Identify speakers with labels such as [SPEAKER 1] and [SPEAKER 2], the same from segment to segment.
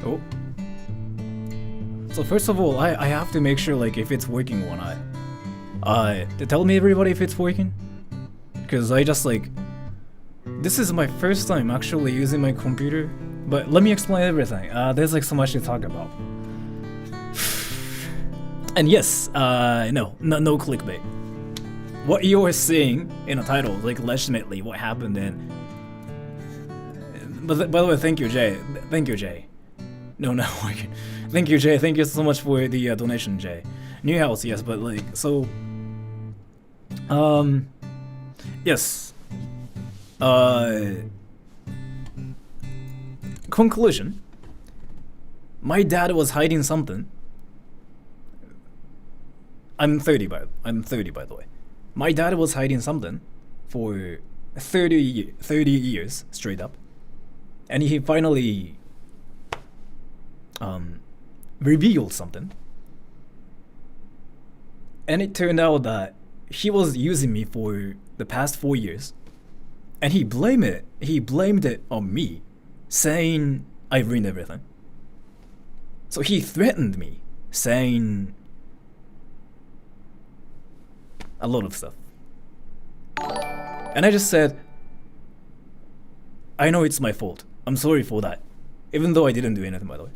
[SPEAKER 1] Oh. So first of all, I have to make sure like if it's working or not. Tell me everybody if it's working. Because I just like... This is my first time actually using my computer. But let me explain everything. There's like so much to talk about. And yes, no clickbait. What you are seeing in the title, like legitimately what happened in... But by the way, thank you, Jay. Thank you, Jay. No, working. Thank you, Jay. Thank you so much for the donation, Jay. New house, yes, but like, so... Yes. Conclusion. My dad was hiding something. I'm 30 by the way. My dad was hiding something for 30 years straight up. And he finally revealed something. And it turned out that he was using me for the past 4 years. And he blamed it on me, saying I ruined everything. So he threatened me, saying a lot of stuff. And I just said, I know it's my fault. I'm sorry for that. Even though I didn't do anything, by the way.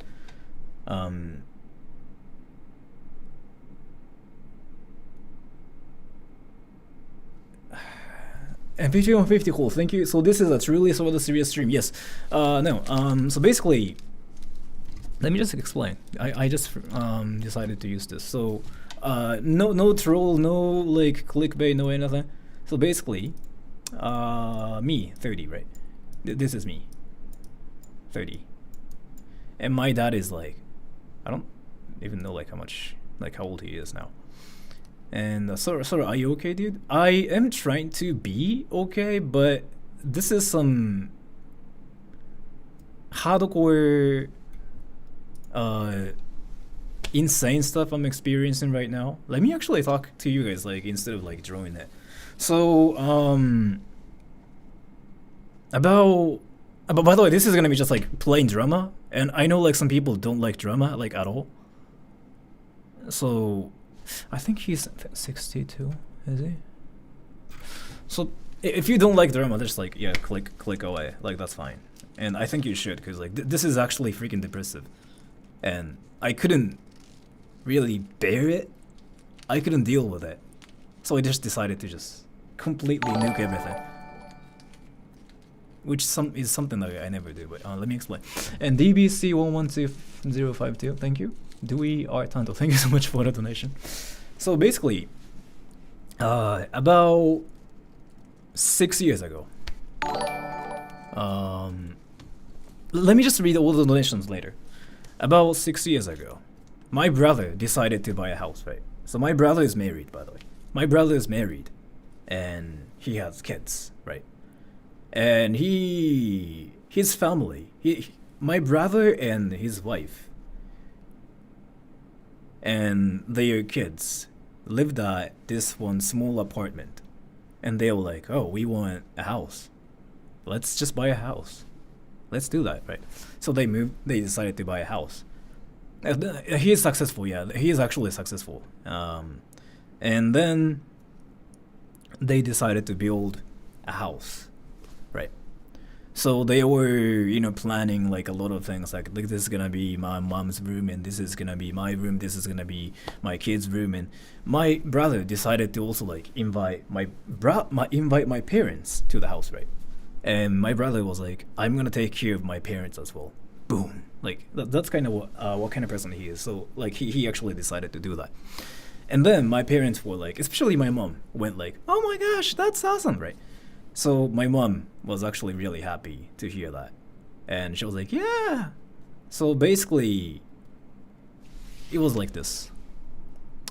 [SPEAKER 1] MPG 150, cool, thank you. So this is a truly sort of serious stream. Yes. So basically, let me just explain. I just decided to use this. So no troll, no like clickbait, no anything. So basically, me, 30, right? This is me, 30. And my dad is like, I don't even know like how old he is now. And Sora, are you okay, dude? I am trying to be okay, but this is some hardcore, insane stuff I'm experiencing right now. Let me actually talk to you guys, like, instead of like drawing it. So, by the way, this is gonna be just like plain drama, and I know like some people don't like drama like at all. So, I think he's 62, is he? So, if you don't like drama, just like, yeah, click away, like that's fine. And I think you should, because like this is actually freaking depressive, and I couldn't really bear it. I couldn't deal with it, so I just decided to just completely nuke everything. Which is something that I never do, but let me explain. And DBC112052, thank you. Dewey R. Tanto, thank you so much for the donation. So basically, about 6 years ago, let me just read all the donations later. About 6 years ago, my brother decided to buy a house, right? So my brother is married, by the way. My brother is married, and he has kids, right? And his family, my brother and his wife, and their kids lived at this one small apartment. And they were like, oh, we want a house. Let's just buy a house. Let's do that, right? So they decided to buy a house. He is successful, yeah. He is actually successful. And then they decided to build a house, right? So they were, planning like a lot of things, like this is gonna be my mom's room, and this is gonna be my room, this is gonna be my kid's room, and my brother decided to also like invite my parents to the house, right? And my brother was like, I'm gonna take care of my parents as well. Boom, like that's kind of what kind of person he is. So like he actually decided to do that. And then my parents were like, especially my mom, went like, oh my gosh, that's awesome, right? So my mom was actually really happy to hear that. And she was like, yeah. So basically, it was like this.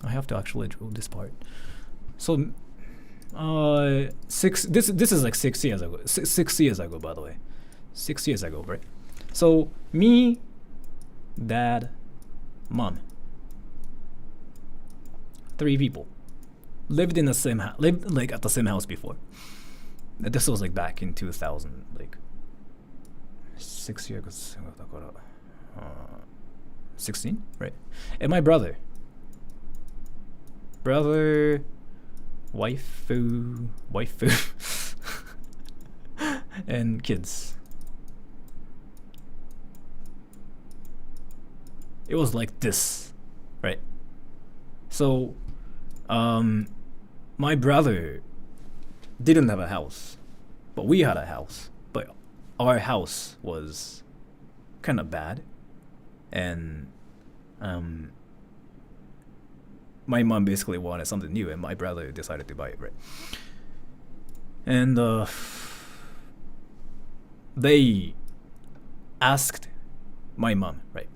[SPEAKER 1] I have to actually draw this part. So, this is like 6 years ago. 6 years ago, by the way. 6 years ago, right? So, me, dad, mom. 3 people. Lived in the same house, lived like at the same house before. This was like back in 2000, like 6 years. 16, right? And my brother, waifu, and kids. It was like this, right? So, my brother didn't have a house, but we had a house. But our house was kind of bad, and my mom basically wanted something new, and my brother decided to buy it, right? And they asked my mom, right?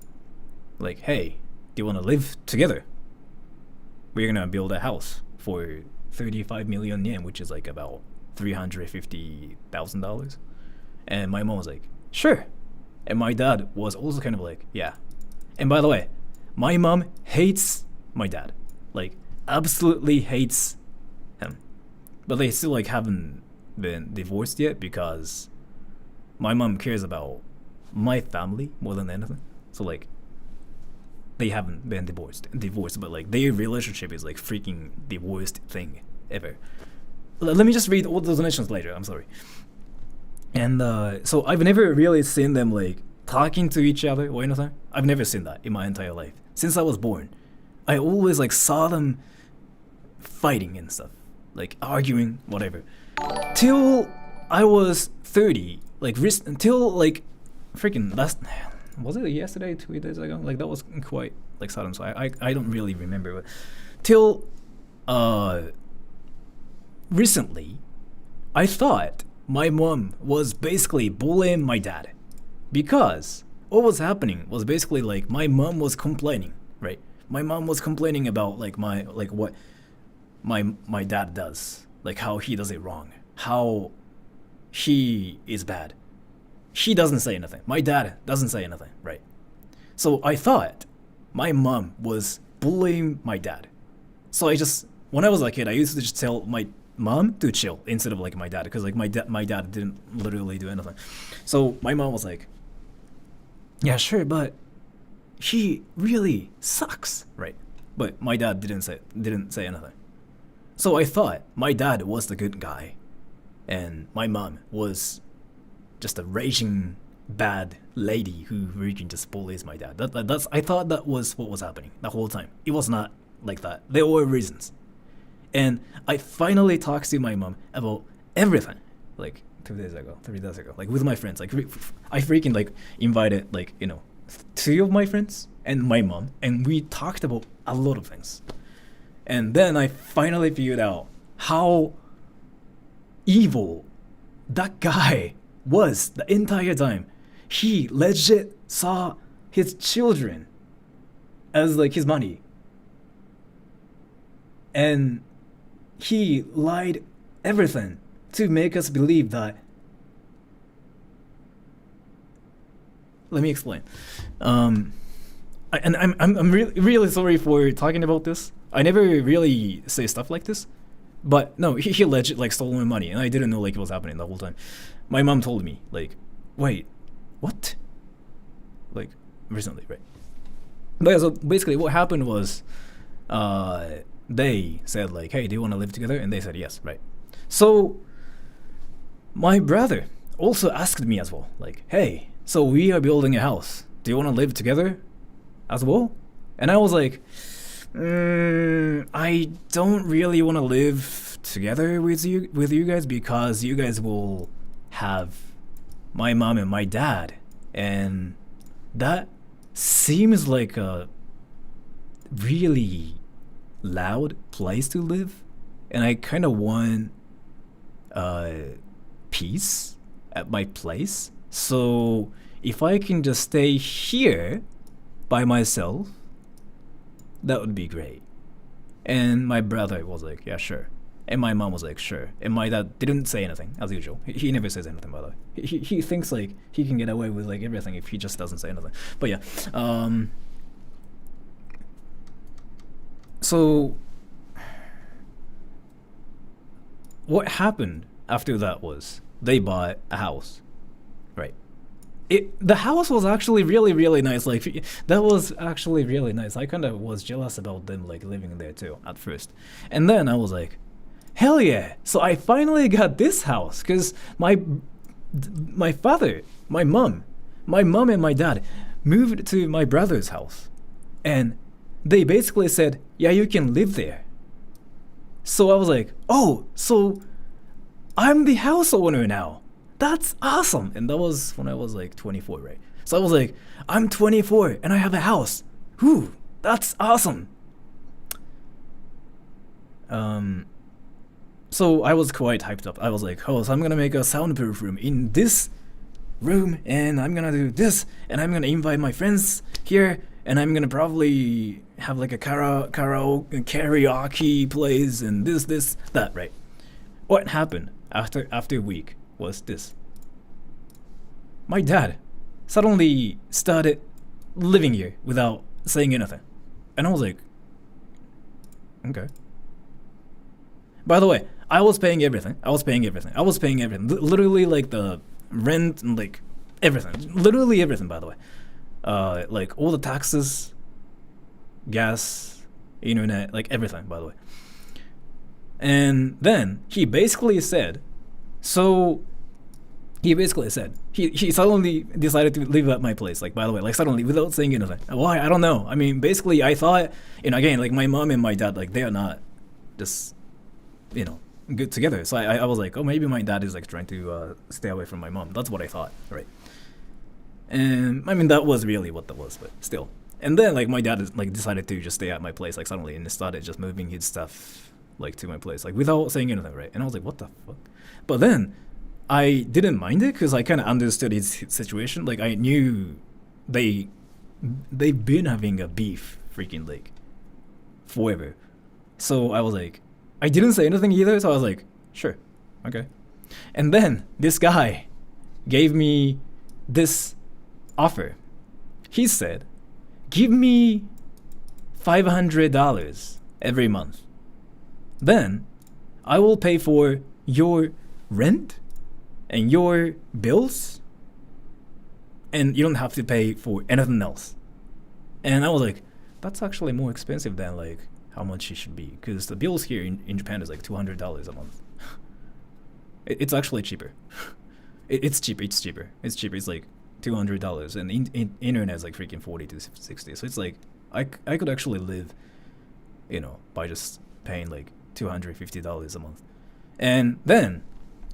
[SPEAKER 1] Like, hey, do you want to live together? We're gonna build a house for 35 million yen, which is like about $350,000. And my mom was like, sure. And my dad was also kind of like, yeah. And by the way, my mom hates my dad, like absolutely hates him. But they still like haven't been divorced yet because my mom cares about my family more than anything. So like they haven't been divorced, but like their relationship is like freaking the worst thing ever. Let me just read all those donations later. I'm sorry. And so I've never really seen them like talking to each other or anything. I've never seen that in my entire life since I was born. I always like saw them fighting and stuff, like arguing, whatever, till I was 30. Like until like freaking last. Was it yesterday, 2 days ago? Like that was quite like sudden, so I don't really remember. But till recently, I thought my mom was basically bullying my dad, because what was happening was basically like my mom was complaining, right? My mom was complaining about like what my dad does, like how he does it wrong, how he is bad. She doesn't say anything. My dad doesn't say anything, right? So I thought my mom was bullying my dad. So when I was a kid, I used to just tell my mom to chill instead of like my dad, because like my dad didn't literally do anything. So my mom was like, yeah, sure, but he really sucks, right? But my dad didn't say anything. So I thought my dad was the good guy, and my mom was just a raging bad lady who really just bullies my dad. I thought that was what was happening the whole time. It was not like that. There were reasons. And I finally talked to my mom about everything, like 3 days ago, like with my friends. Like I freaking like invited like, 2 of my friends and my mom, and we talked about a lot of things. And then I finally figured out how evil that guy was the entire time. He legit saw his children as like his money, and he lied everything to make us believe that. Let me explain. I'm really sorry for talking about this. I never really say stuff like this, but no, he legit like stole my money, and I didn't know like it was happening the whole time. My mom told me like, wait, what? Like recently, right? But yeah, so basically what happened was, they said like, hey, do you want to live together? And they said yes, right? So my brother also asked me as well, like, hey, so we are building a house. Do you want to live together as well? And I was like, I don't really want to live together with you guys, because you guys will have my mom and my dad, and that seems like a really loud place to live, and I kind of want peace at my place. So if I can just stay here by myself, that would be great. And my brother was like, yeah, sure. And my mom was like, sure. And my dad didn't say anything, as usual. He never says anything, by the way. He thinks like he can get away with like everything if he just doesn't say anything. But yeah. So what happened after that was they bought a house, right? the house was actually really nice. Like that was actually really nice. I kind of was jealous about them like living there too at first, and then I was like, hell yeah! So I finally got this house because my father, my mom and my dad moved to my brother's house, and they basically said, yeah, you can live there. So I was like, oh, so I'm the house owner now. That's awesome. And that was when I was like 24, right? So I was like, I'm 24 and I have a house. Whew, that's awesome. So I was quite hyped up. I was like, oh, so I'm gonna make a soundproof room in this room, and I'm gonna do this, and I'm gonna invite my friends here, and I'm gonna probably have like a karaoke place, and this, that, right? What happened after a week was this. My dad suddenly started living here without saying anything. And I was like, okay. By the way, I was paying everything. Literally like the rent and like everything. Literally everything, by the way. Like all the taxes, gas, internet, like everything, by the way. And then he basically said, he suddenly decided to live at my place, like, by the way, like suddenly without saying anything. Why? I don't know. I mean, basically I thought, again, like my mom and my dad, like they are not just, good together. So I was like, oh, maybe my dad is like trying to stay away from my mom. That's what I thought, right? And I mean, that was really what that was, but still. And then like my dad is, like decided to just stay at my place, like suddenly, and started just moving his stuff like to my place, like without saying anything, right? And I was like, what the fuck? But then I didn't mind it because I kind of understood his situation. Like I knew they've been having a beef freaking like forever. So I was like, I didn't say anything either. So I was like, sure, okay. And then this guy gave me this offer. He said, give me $500 every month. Then I will pay for your rent and your bills, and you don't have to pay for anything else. And I was like, that's actually more expensive than like how much it should be, because the bills here in Japan is like $200 a month. It's actually cheaper. It's cheaper. It's like $200, and internet is like freaking 40 to 60. So it's like I could actually live, by just paying like $250 a month. And then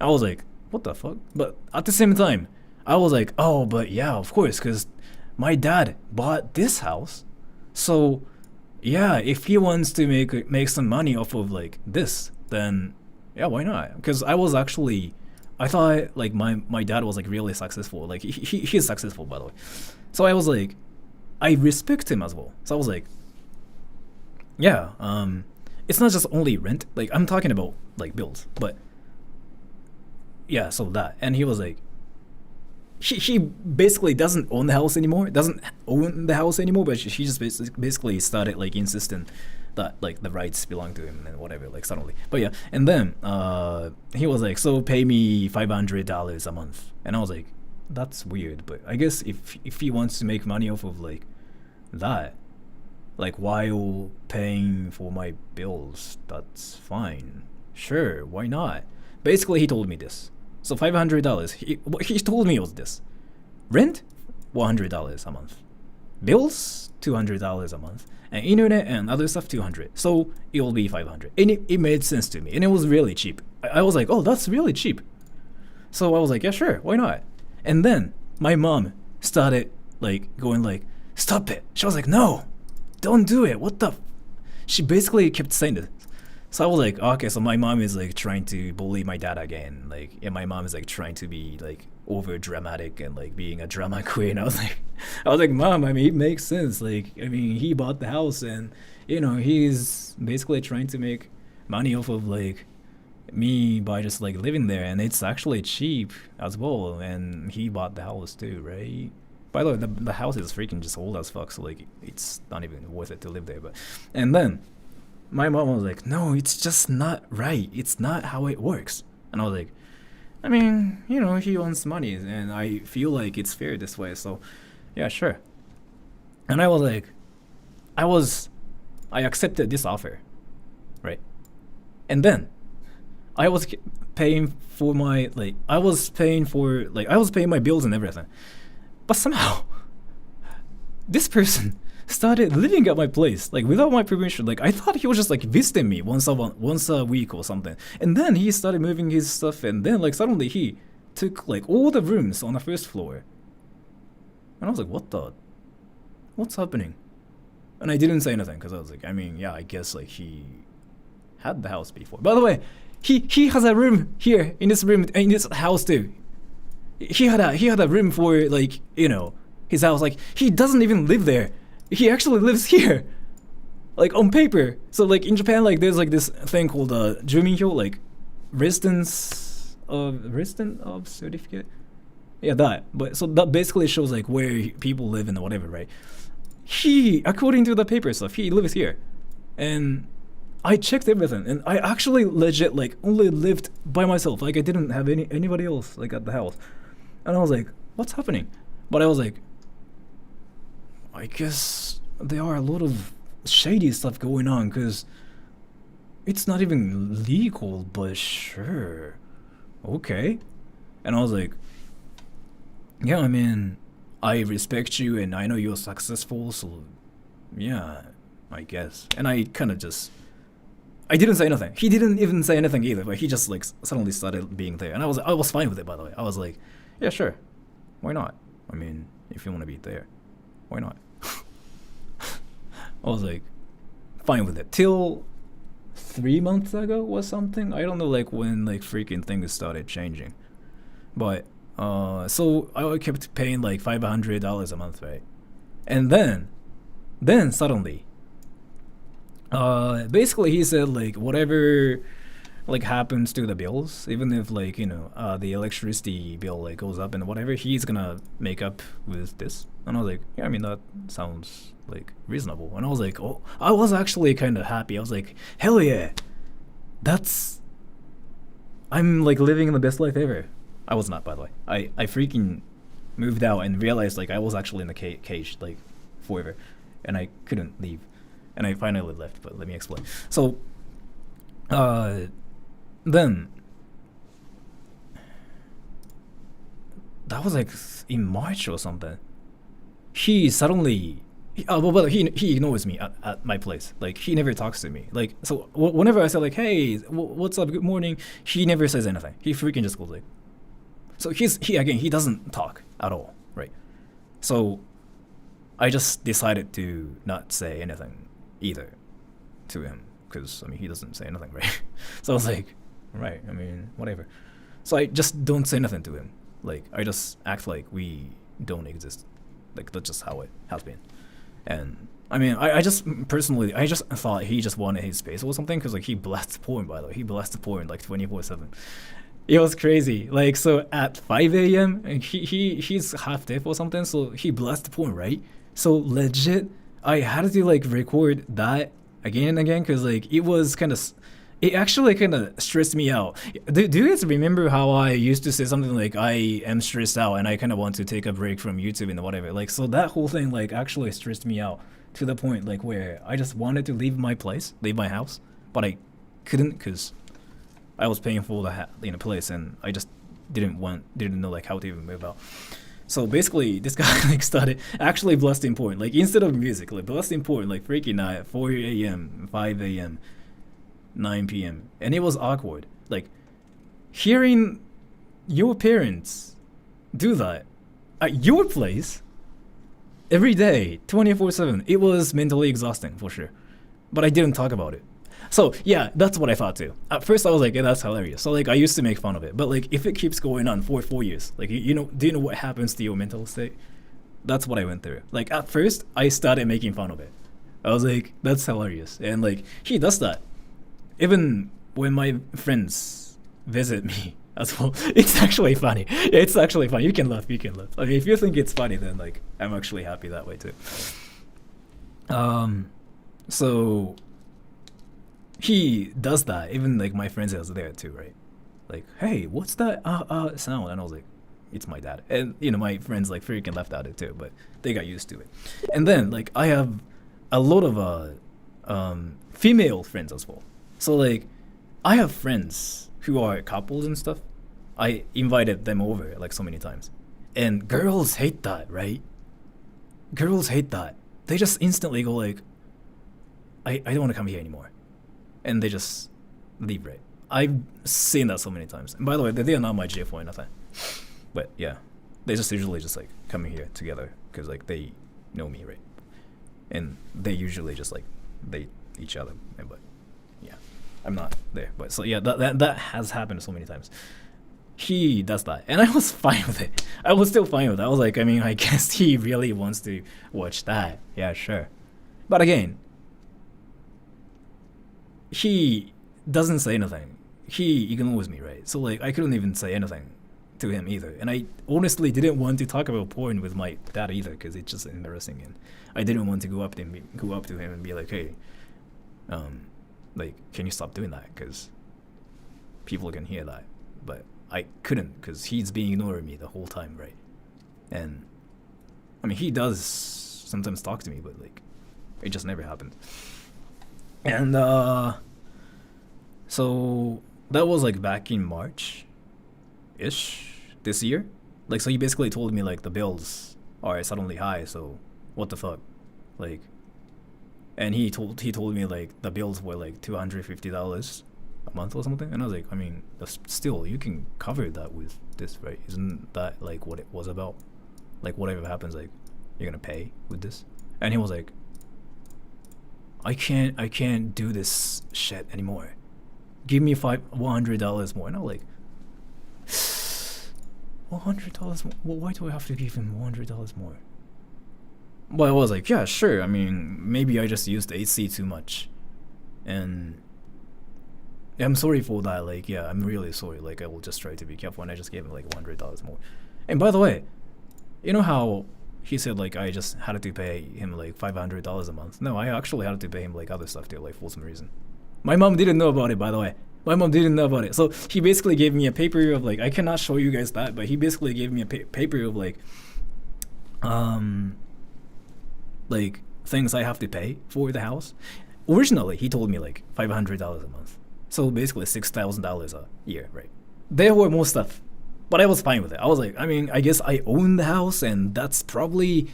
[SPEAKER 1] I was like, what the fuck? But at the same time, I was like, oh, but yeah, of course, because my dad bought this house. So yeah, if he wants to make some money off of like this, then yeah, why not? Because I thought like my dad was like really successful. Like he's successful, by the way. So I was like, I respect him as well. So I was like, yeah, it's not just only rent. Like I'm talking about like bills, but yeah, so that. And he was like, she basically doesn't own the house anymore. But she just basically started like insisting that like the rights belong to him and whatever, like suddenly. But yeah, and then he was like, so pay me $500 a month. And I was like, that's weird, but I guess if he wants to make money off of like that, like while paying for my bills, that's fine. Sure, why not? Basically, he told me this. So $500. What he told me was this: rent, $100 a month, bills, $200 a month, and internet and other stuff, $200. So it will be $500, and it made sense to me, and it was really cheap. I was like, oh, that's really cheap. So I was like, yeah, sure, why not? And then my mom started like going like, stop it. She was like, no, don't do it. What the? She basically kept saying this. So I was like, okay, so my mom is like trying to bully my dad again. Like, and my mom is like trying to be like over dramatic and like being a drama queen. I was like, mom, I mean, it makes sense. Like, I mean, he bought the house, and he's basically trying to make money off of like me by just like living there, and it's actually cheap as well. And he bought the house too, right? By the way, the house is freaking just old as fuck, so like it's not even worth it to live there. But and then my mom was like, no, it's just not right. It's not how it works. And I was like, I mean, you know, he wants money, and I feel like it's fair this way. So, yeah, sure. And I was like, I was, I accepted this offer, right? And then I was paying for my like, I was paying my bills and everything. But somehow, this person started living at my place like without my permission. Like I thought he was just like visiting me once a week or something. And then he started moving his stuff, and then like suddenly he took like all the rooms on the first floor. And I was like, what's happening? And I didn't say anything because I was like, I mean, yeah, I guess like he had the house before. By the way, he has a room here in this house too. He had a room for like, you know, his house. Like he doesn't even live there. He actually lives here, like on paper. So like in Japan, like there's like this thing called juminhyo, like resident of certificate. Yeah, that. But so that basically shows like where people live and whatever, right? He, according to the paper stuff, he lives here, and I checked everything, and I actually legit like only lived by myself. Like I didn't have anybody else like at the house, and I was like, what's happening? But I was like, I guess there are a lot of shady stuff going on because it's not even legal, but sure, okay. And I was like, yeah, I mean, I respect you and I know you're successful, so yeah, I guess. And I kind of just, I didn't say anything. He didn't even say anything either, but he just like suddenly started being there, and I was fine with it. By the way, I was like, yeah, sure, why not? I mean, if you want to be there, why not? I was like, fine with it till 3 months ago or something. I don't know like when like freaking things started changing, but so I kept paying like $500 a month, right? And then suddenly, basically he said like whatever like happens to the bills, even if like you know the electricity bill like goes up and whatever, he's gonna make up with this. And I was like, yeah, I mean that sounds like reasonable. And I was like, oh, I was actually kind of happy. I was like, hell yeah, that's, I'm like living in the best life ever. I was not, by the way. I freaking moved out and realized like I was actually in the cage like forever, and I couldn't leave, and I finally left. But let me explain. So, then that was like in March or something. He suddenly, but he ignores me at my place. Like he never talks to me. Like so, whenever I say like, "Hey, what's up? Good morning," he never says anything. He freaking just goes like. So he doesn't talk at all, right? So I just decided to not say anything either to him because I mean he doesn't say anything, right? So I was like, right, I mean whatever. So I just don't say nothing to him. Like I just act like we don't exist. Like that's just how it has been. And I mean I just personally I just thought he just wanted his space or something because like he blasts porn, by the way. He blasts porn like 24/7. It was crazy. Like so at 5 a.m. he's half deaf or something, so he blasted porn, right? So legit, I had to like record that again and again because like it actually kind of stressed me out. Do you guys remember how I used to say something like I am stressed out and I kind of want to take a break from YouTube and whatever? Like so that whole thing like actually stressed me out to the point like where I just wanted to leave my house, but I couldn't because I was paying for the place, and I just didn't know like how to even move out. So basically, this guy like started actually blasting porn, like instead of music, like blasting porn, like freaking night, 4 a.m., 5 a.m., 9 p.m., and it was awkward. Like hearing your parents do that at your place every day, 24/7. It was mentally exhausting for sure, but I didn't talk about it. So yeah, that's what I thought too. At first I was like, yeah, that's hilarious. So like I used to make fun of it, but like if it keeps going on for 4 years, like you know, do you know what happens to your mental state? That's what I went through. Like at first I started making fun of it. I was like, that's hilarious, and like he does that even when my friends visit me as well. It's actually funny. It's actually funny. You can laugh. I mean, if you think it's funny, then like I'm actually happy that way too. So he does that. Even like my friends are there too, right? like, hey, what's that sound? And I was like, it's my dad. And my friends like freaking laughed at it too, but they got used to it. And then like I have a lot of female friends as well. So like I have friends who are couples and stuff. I invited them over like so many times. And girls hate that, right? Girls hate that. They just instantly go like, I don't want to come here anymore. And they just leave, right? I've seen that so many times. And by the way, they are not my GF or nothing. But yeah, they just usually just like coming here together because like they know me, right? And they usually just like date each other. But yeah, I'm not there. But so yeah, that has happened so many times. He does that, and I was fine with it. I was still fine with it. I was like, I mean, I guess he really wants to watch that. Yeah, sure. But again, he doesn't say anything. He ignores me, right? So like, I couldn't even say anything to him either. And I honestly didn't want to talk about porn with my dad either because it's just embarrassing, and I didn't want to go up to him and be like, hey, like, can you stop doing that? Because people can hear that. But I couldn't because he's been ignoring me the whole time, right? And I mean, he does sometimes talk to me, but like, it just never happened. And so that was like back in March-ish this year. Like, so he basically told me like the bills are suddenly high, so what the fuck, like. And he told me like the bills were like $250 a month or something, and I was like, I mean, still you can cover that with this, right? Isn't that like what it was about? Like, whatever happens, like, you're gonna pay with this. And he was like, I can't do this shit anymore. Give me $100 more. And I'm like, $100 more? Well, why do I have to give him $100 more? Well, I was like, yeah, sure. I mean, maybe I just used AC too much, and I'm sorry for that. Like, yeah, I'm really sorry. Like, I will just try to be careful, and I just gave him like $100 more. And by the way, you know how he said like I just had to pay him like $500 a month? No, I actually had to pay him like other stuff too, like for some reason. My mom didn't know about it, by the way. My mom didn't know about it. So he basically gave me a paper of like, I cannot show you guys that, but he basically gave me a paper of like things I have to pay for the house. Originally, he told me like $500 a month. So basically $6,000 a year, right? There were more stuff, but I was fine with it. I was like, I mean, I guess I own the house, and that's probably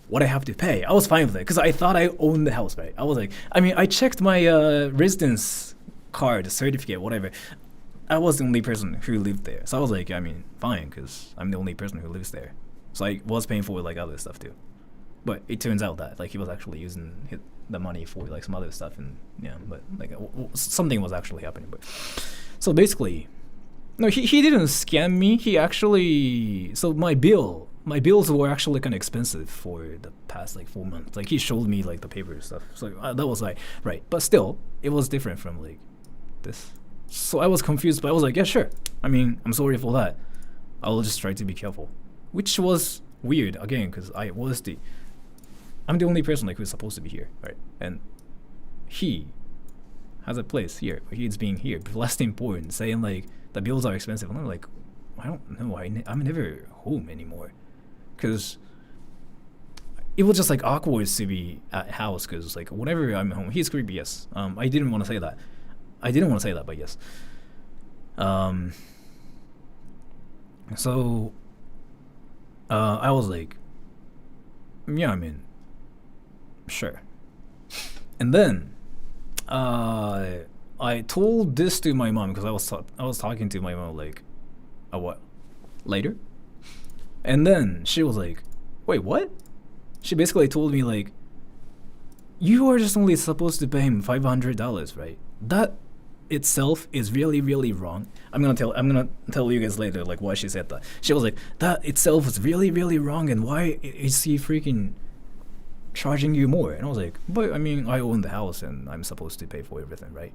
[SPEAKER 1] what I have to pay. I was fine with it because I thought I owned the house, right? I was like, I mean, I checked my residence card, certificate, whatever. I was the only person who lived there. So I was like, I mean, fine, because I'm the only person who lives there. So I was paying for like other stuff too. But it turns out that like he was actually using the money for like some other stuff, and yeah, but like something was actually happening. But so basically, no, he didn't scam me. He actually, so my bills were actually kind of expensive for the past like 4 months. Like, he showed me like the paper and stuff. So that was like right, but still it was different from like this. So I was confused, but I was like, yeah, sure. I mean, I'm sorry for that. I'll just try to be careful, which was weird again because I'm the only person like who's supposed to be here, right? And he has a place here. He's being here, blasting porn, saying like the bills are expensive. And I'm like, I don't know. I'm never home anymore, because it was just like awkward to be at house. Because like whenever I'm home, he's creepy. Yes. I didn't want to say that. But yes. So I was like, yeah, I mean, sure. And then I told this to my mom because I was talking to my mom like later, and then she was like, wait, what? She basically told me like, you are just only supposed to pay him $500, right? That itself is really, really wrong. I'm gonna tell you guys later like why she said that. She was like, that itself is really, really wrong, and why is he freaking charging you more? And I was like, but I mean, I own the house and I'm supposed to pay for everything, right?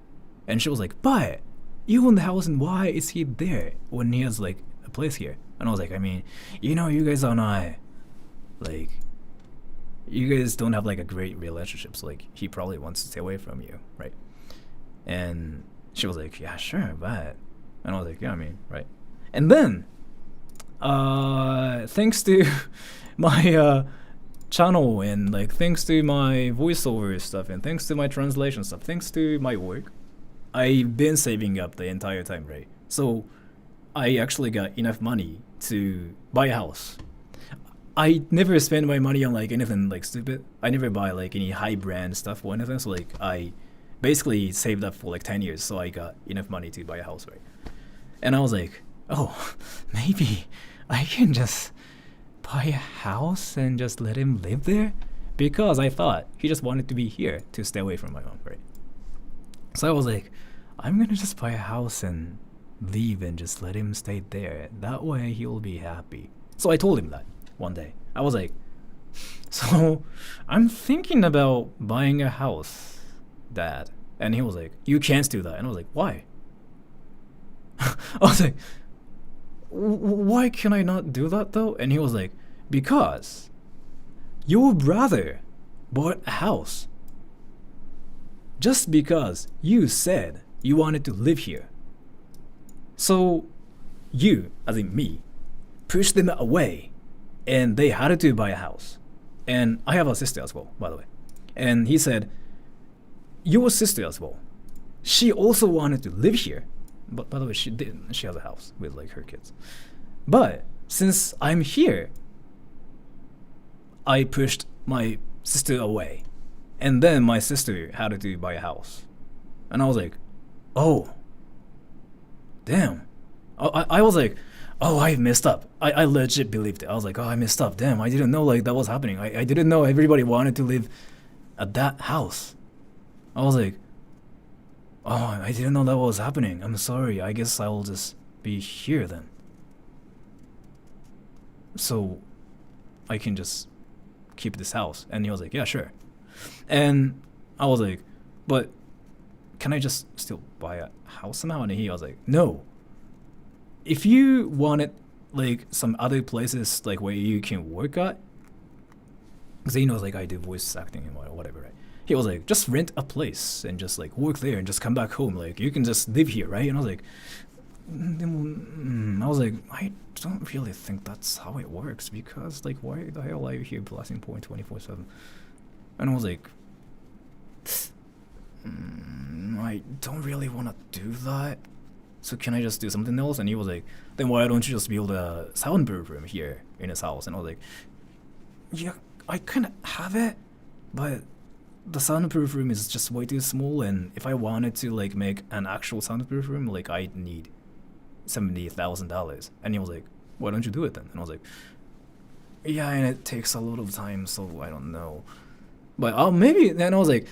[SPEAKER 1] And she was like, but you own the house, and why is he there when he has like a place here? And I was like, I mean, you guys are not like, you guys don't have like a great relationship, so like he probably wants to stay away from you, right? And she was like, yeah, sure, but And I was like, yeah, I mean, right. And then, thanks to my channel and like thanks to my voiceover stuff and thanks to my translation stuff, thanks to my work, I've been saving up the entire time, right? So I actually got enough money to buy a house. I never spend my money on like anything like stupid. I never buy like any high brand stuff or anything. So like I basically saved up for like 10 years, so I got enough money to buy a house, right? And I was like, oh, maybe I can just buy a house and just let him live there, because I thought he just wanted to be here to stay away from my mom, right? So I was like, I'm gonna just buy a house and leave and just let him stay there. That way he'll be happy. So I told him that one day. I was like, so I'm thinking about buying a house, Dad. And he was like, you can't do that. And I was like, why? I was like, why can I not do that though? And he was like, because your brother bought a house just because you said you wanted to live here. So you, as in me, pushed them away and they had to buy a house. And I have a sister as well, by the way. And he said, your sister as well, she also wanted to live here. But by the way, she didn't. She has a house with like her kids. But since I'm here, I pushed my sister away. And then my sister had to buy a house. And I was like, oh, damn. I was like, oh, I messed up. I legit believed it. I was like, oh, I messed up. Damn, I didn't know like that was happening. I didn't know everybody wanted to live at that house. I was like, oh, I didn't know that was happening. I'm sorry. I guess I'll just be here then. So I can just keep this house. And he was like, yeah, sure. And I was like, but can I just still buy a house somehow? And he was like, no. If you wanted like some other places like where you can work at, because he knows like I do voice acting and whatever, right? He was like, just rent a place and just like work there and just come back home. Like you can just live here, right? And I was like, I don't really think that's how it works, because like why the hell are you here blasting point 24/7? And I was like, I don't really want to do that. So can I just do something else? And he was like, then why don't you just build a soundproof room here in his house? And I was like, yeah, I kind of have it, but the soundproof room is just way too small, and if I wanted to like make an actual soundproof room, like I'd need $70,000. And he was like, why don't you do it then? And I was like, yeah, and it takes a lot of time, so I don't know. But maybe then I was like,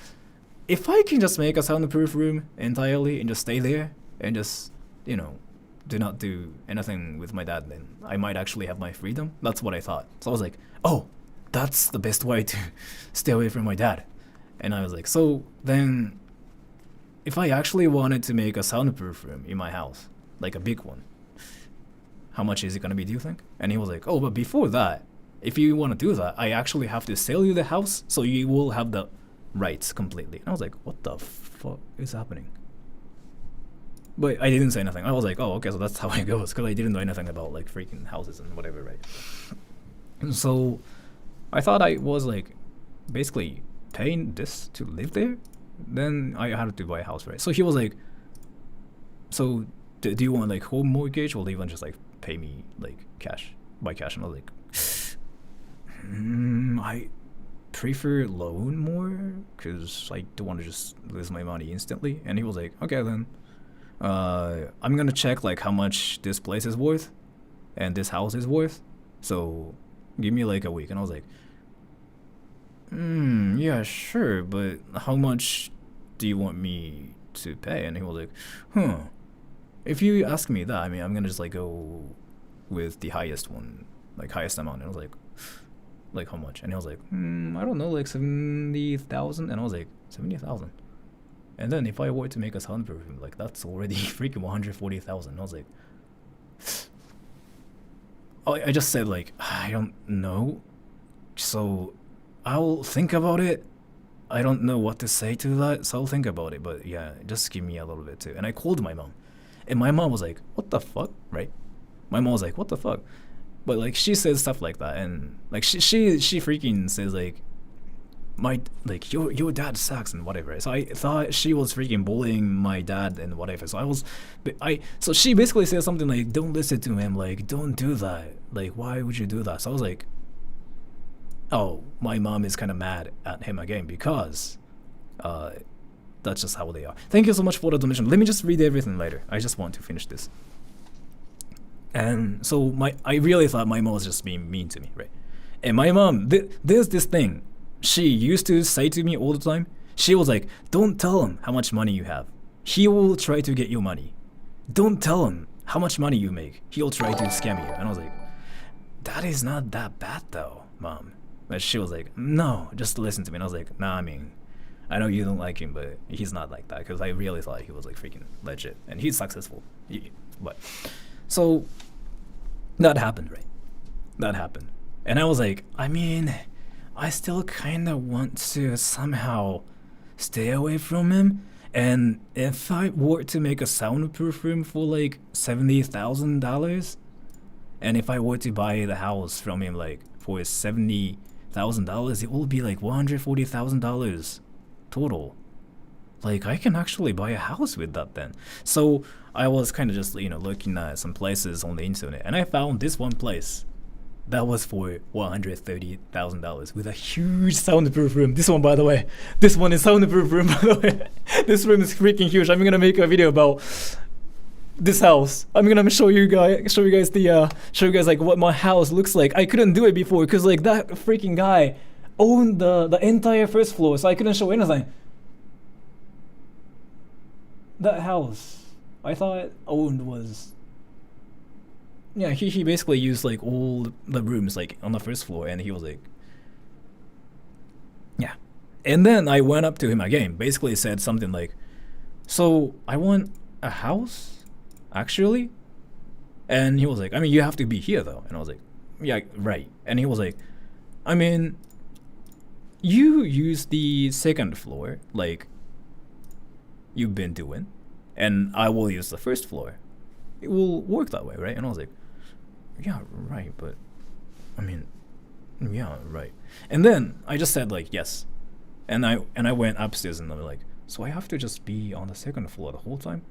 [SPEAKER 1] if I can just make a soundproof room entirely and just stay there and just, you know, do not do anything with my dad, then I might actually have my freedom. That's what I thought. So I was like, oh, that's the best way to stay away from my dad. And I was like, so then if I actually wanted to make a soundproof room in my house, like a big one, how much is it going to be, do you think? And he was like, oh, but before that, if you want to do that, I actually have to sell you the house, so you will have the rights completely. And I was like, what the fuck is happening? But I didn't say anything. I was like, oh, okay, so that's how it goes, because I didn't know anything about like freaking houses and whatever, right? And so I thought I was like basically paying this to live there. Then I had to buy a house, right? So he was like, so do you want like home mortgage, or do you want just like pay me like cash, by cash? And I was like, I prefer loan more, because I don't want to just lose my money instantly. And he was like, okay then, I'm gonna check like how much this place is worth and this house is worth, so give me like a week. And I was like, yeah, sure, but how much do you want me to pay? And he was like, if you ask me that, I mean, I'm gonna just like go with the highest one, like highest amount. And I was like how much? And he was like, I don't know, like 70,000. And I was like, 70,000. And then if I were to make a soundproof room, like that's already freaking 140,000. And I was like, I just said like, I don't know, so I'll think about it. I don't know what to say to that, so I'll think about it. But yeah, just give me a little bit too. And I called my mom, And my mom was like, what the fuck, right? My mom was like, what the fuck? But like she says stuff like that, and like she freaking says like, my like your dad sucks and whatever. So I thought she was freaking bullying my dad and whatever. So so she basically said something like, don't listen to him, like don't do that, like why would you do that? So I was like, oh, my mom is kind of mad at him again because that's just how they are. Thank you so much for the donation. Let me just read everything later. I just want to finish this. And so I really thought my mom was just being mean to me, right? And my mom, there's this thing she used to say to me all the time. She was like, don't tell him how much money you have. He will try to get your money. Don't tell him how much money you make. He'll try to scam you. And I was like, that is not that bad though, Mom. But she was like, no, just listen to me. And I was like, nah, I mean, I know you don't like him, but he's not like that. Because I really thought he was like freaking legit. And he's successful. But so that happened, right? That happened. And I was like, I mean, I still kind of want to somehow stay away from him. And if I were to make a soundproof room for like $70,000, and if I were to buy the house from him like for $70,000, it will be like $140,000 total. Like I can actually buy a house with that then. So I was kind of just looking at some places on the internet, and I found this one place that was for $130,000 with a huge soundproof room. This one, by the way, this one is soundproof room. By the way, this room is freaking huge. I'm gonna make a video about this house. I'm gonna show you guys like what my house looks like. I couldn't do it before because like that freaking guy owned the entire first floor, so I couldn't show anything. That house I thought owned was. Yeah, he basically used like all the rooms like on the first floor, and he was like, yeah. And then I went up to him again, basically said something like, so I want a house, actually? And he was like, I mean, you have to be here though. And I was like, yeah, right. And he was like, I mean, you use the second floor like you've been doing, and I will use the first floor. It will work that way, right? And I was like, yeah, right, but I mean, yeah, right. And then I just said like yes, and I went upstairs, and I was like, so I have to just be on the second floor the whole time?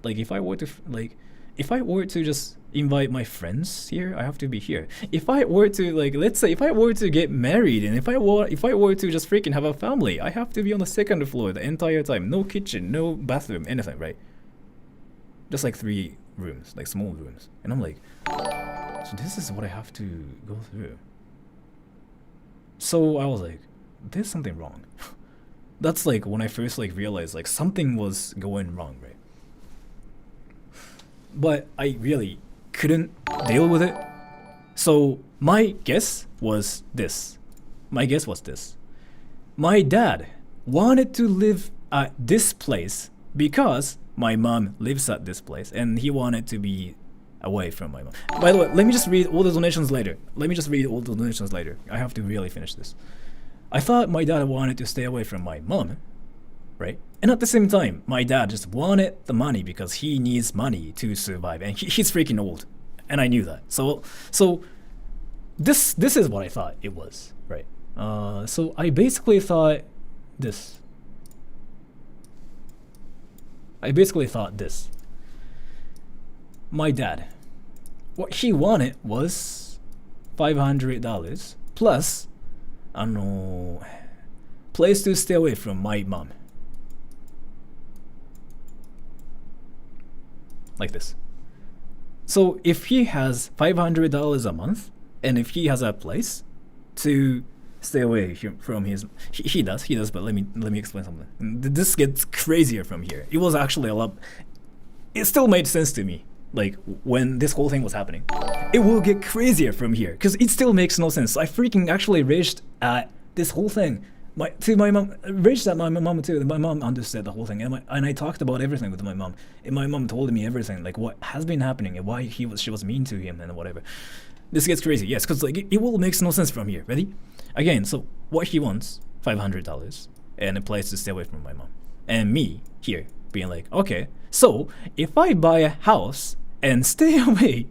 [SPEAKER 1] Like if I were to just invite my friends here, I have to be here. If I were to like, let's say if I were to get married, and if I were to just freaking have a family, I have to be on the second floor the entire time. No kitchen, no bathroom, anything, right? Just like 3 rooms, like small rooms. And I'm like, so this is what I have to go through. So I was like, there's something wrong. That's like when I first like realized like something was going wrong, right? But I really couldn't deal with it. So my guess was this. My dad wanted to live at this place because my mom lives at this place, and he wanted to be away from my mom. By the way, let me just read all the donations later. I have to really finish this. I thought my dad wanted to stay away from my mom, right? And at the same time, my dad just wanted the money because he needs money to survive, and he's freaking old, and I knew that. So this is what I thought it was, right? So I basically thought this. My dad, what he wanted was $500 plus, I don't know, place to stay away from my mom. Like this. So if he has $500 a month, and if he has a place to stay away from his, he does, but let me explain something. This gets crazier from here. It was actually a lot, it still made sense to me, like when this whole thing was happening. It will get crazier from here, because it still makes no sense. I freaking actually raged at this whole thing. My mom, raged at my mom too. My mom understood the whole thing, and I talked about everything with my mom. And my mom told me everything, like what has been happening and why she was mean to him and whatever. This gets crazy, yes, because like it will make no sense from here. Ready? Again, so what he wants, $500 and a place to stay away from my mom, and me here being like, okay, So if I buy a house and stay away,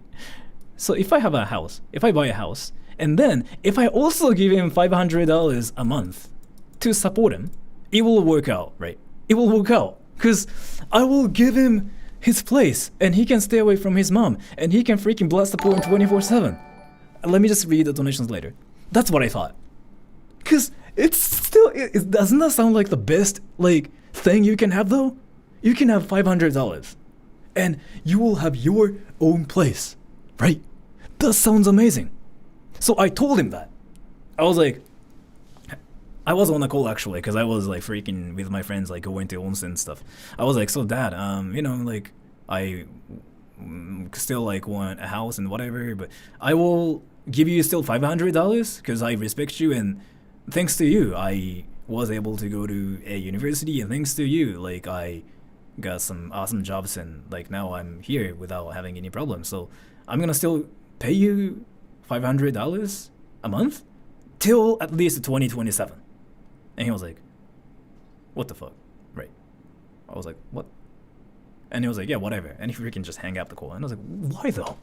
[SPEAKER 1] so if I have a house, if I buy a house, and then if I also give him $500 a month to support him, it will work out, right? It will work out. Because I will give him his place, and he can stay away from his mom, and he can freaking blast the porn 24/7. Let me just read the donations later. That's what I thought. Because it's still, it doesn't that sound like the best, like, thing you can have, though? You can have $500, and you will have your own place, right? That sounds amazing. So I told him that. I was like, I was on a call actually, because I was like freaking with my friends, like going to onsen and stuff. I was like, so dad, like I still like want a house and whatever, but I will give you still $500 because I respect you, and thanks to you, I was able to go to a university, and thanks to you, like I got some awesome jobs, and like now I'm here without having any problems. So I'm gonna still pay you $500 a month till at least 2027. And he was like, what the fuck? Right. I was like, what? And he was like, yeah, whatever. And he freaking just hang up the call. And I was like, why though?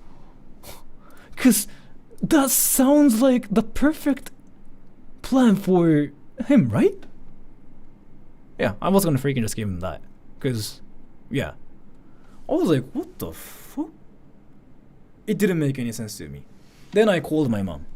[SPEAKER 1] Because that sounds like the perfect plan for him, right? Yeah, I was gonna freaking just give him that. Because, yeah. I was like, what the fuck? It didn't make any sense to me. Then I called my mom.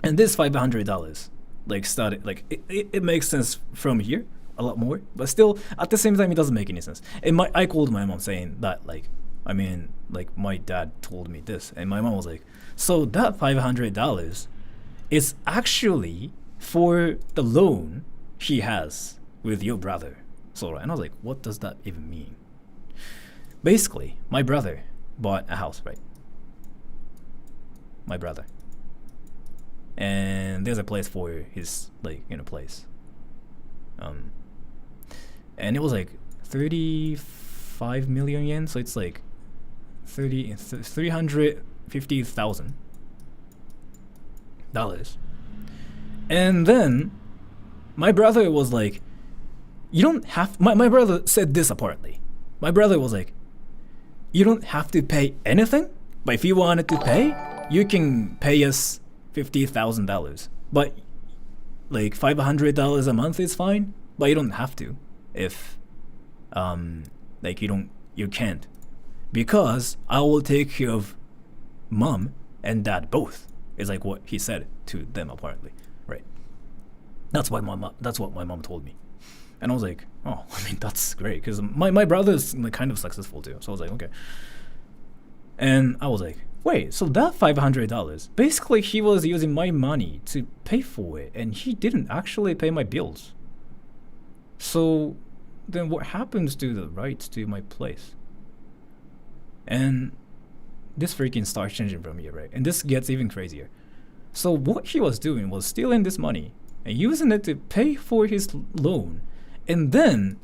[SPEAKER 1] And this $500, like, started, like, it makes sense from here a lot more, but still, at the same time, it doesn't make any sense. And I called my mom saying that, like, I mean, like, my dad told me this, and my mom was like, so that $500 is actually for the loan he has with your brother, Sora. And I was like, what does that even mean? Basically, my brother bought a house, right? My brother. And there's a place for his, like, place. And it was like 35 million yen, so it's like $350,000. And then my brother was like, you don't have, my brother said this apparently. My brother was like, you don't have to pay anything, but if you wanted to pay, you can pay us $50,000. But like $500 a month is fine, but you don't have to if like you can't, because I will take care of mom and dad both, is like what he said to them apparently, right? That's what my mom told me. And I was like, oh, I mean, that's great, because my brother's like kind of successful too. So I was like, okay. And I was like, wait, so that $500, basically he was using my money to pay for it, and he didn't actually pay my bills. So then what happens to the rights to my place? And this freaking starts changing from here, right? And this gets even crazier. So what he was doing was stealing this money and using it to pay for his loan, and then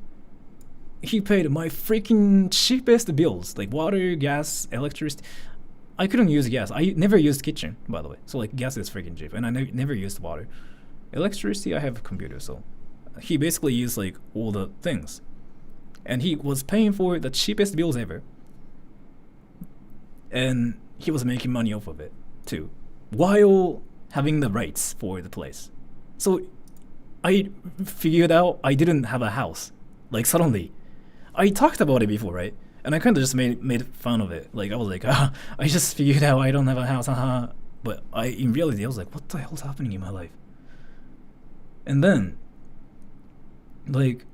[SPEAKER 1] he paid my freaking cheapest bills, like water, gas, electricity. I couldn't use gas. I never used kitchen, by the way. So like gas is freaking cheap, and I never used water. Electricity, I have a computer, so he basically used like all the things, and he was paying for the cheapest bills ever, and he was making money off of it too, while having the rights for the place. So I figured out I didn't have a house. Like suddenly, I talked about it before, right? And I kind of just made fun of it. Like I was like, I just figured out I don't have a house, haha. But in reality, I was like, what the hell's happening in my life? And then, like,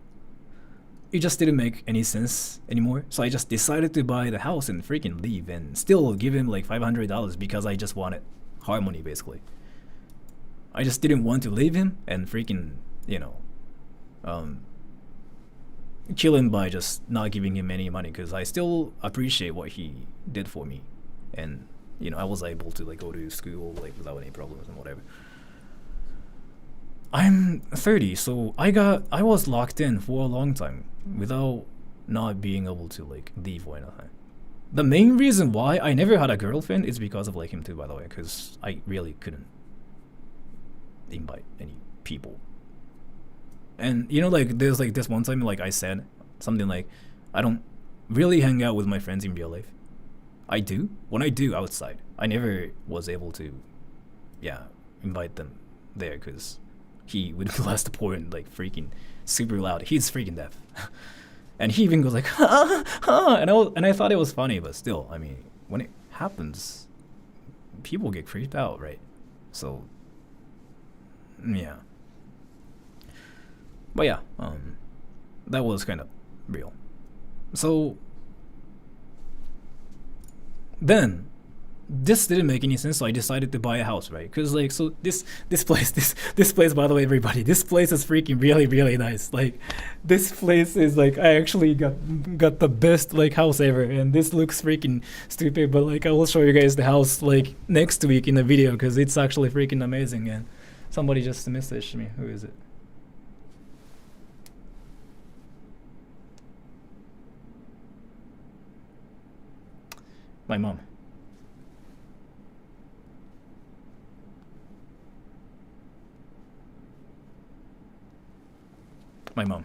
[SPEAKER 1] it just didn't make any sense anymore. So I just decided to buy the house and freaking leave, and still give him like $500 because I just wanted harmony, basically. I just didn't want to leave him and freaking, kill him by just not giving him any money, because I still appreciate what he did for me, and I was able to like go to school like without any problems and whatever. I'm 30, so I was locked in for a long time without not being able to like leave or anything. The main reason why I never had a girlfriend is because of like him too, by the way, because I really couldn't invite any people. And like there's like this one time like I said something like, I don't really hang out with my friends in real life. I do. When I do outside, I never was able to, yeah, invite them there because he would blast the porn like freaking super loud. He's freaking deaf, and he even goes like, and I thought it was funny, but still, I mean, when it happens, people get creeped out, right? So, yeah. But yeah, that was kind of real. So then this didn't make any sense, so I decided to buy a house, right? Because like, so this place, this place, by the way, everybody, this place is freaking really nice. Like, this place is like, I actually got the best like house ever, and this looks freaking stupid, but like I will show you guys the house like next week in the video because it's actually freaking amazing. And somebody just messaged me. Who is it? My mom. My mom.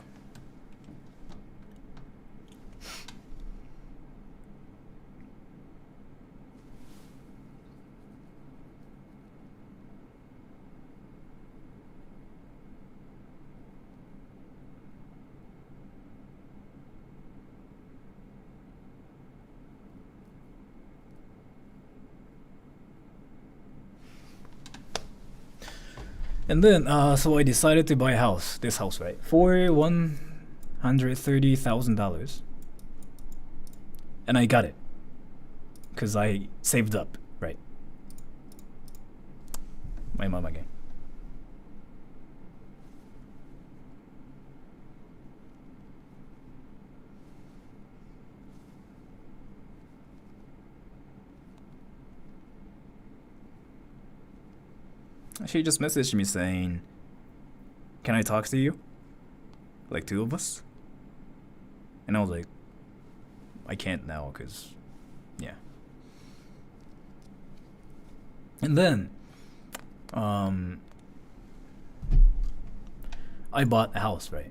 [SPEAKER 1] And then, so I decided to buy a house, this house, right, for $130,000, and I got it, cause I saved up, right? My mom again. She just messaged me saying, "Can I talk to you? Like two of us?" And I was like, "I can't now, cause, yeah." And then, I bought a house, right?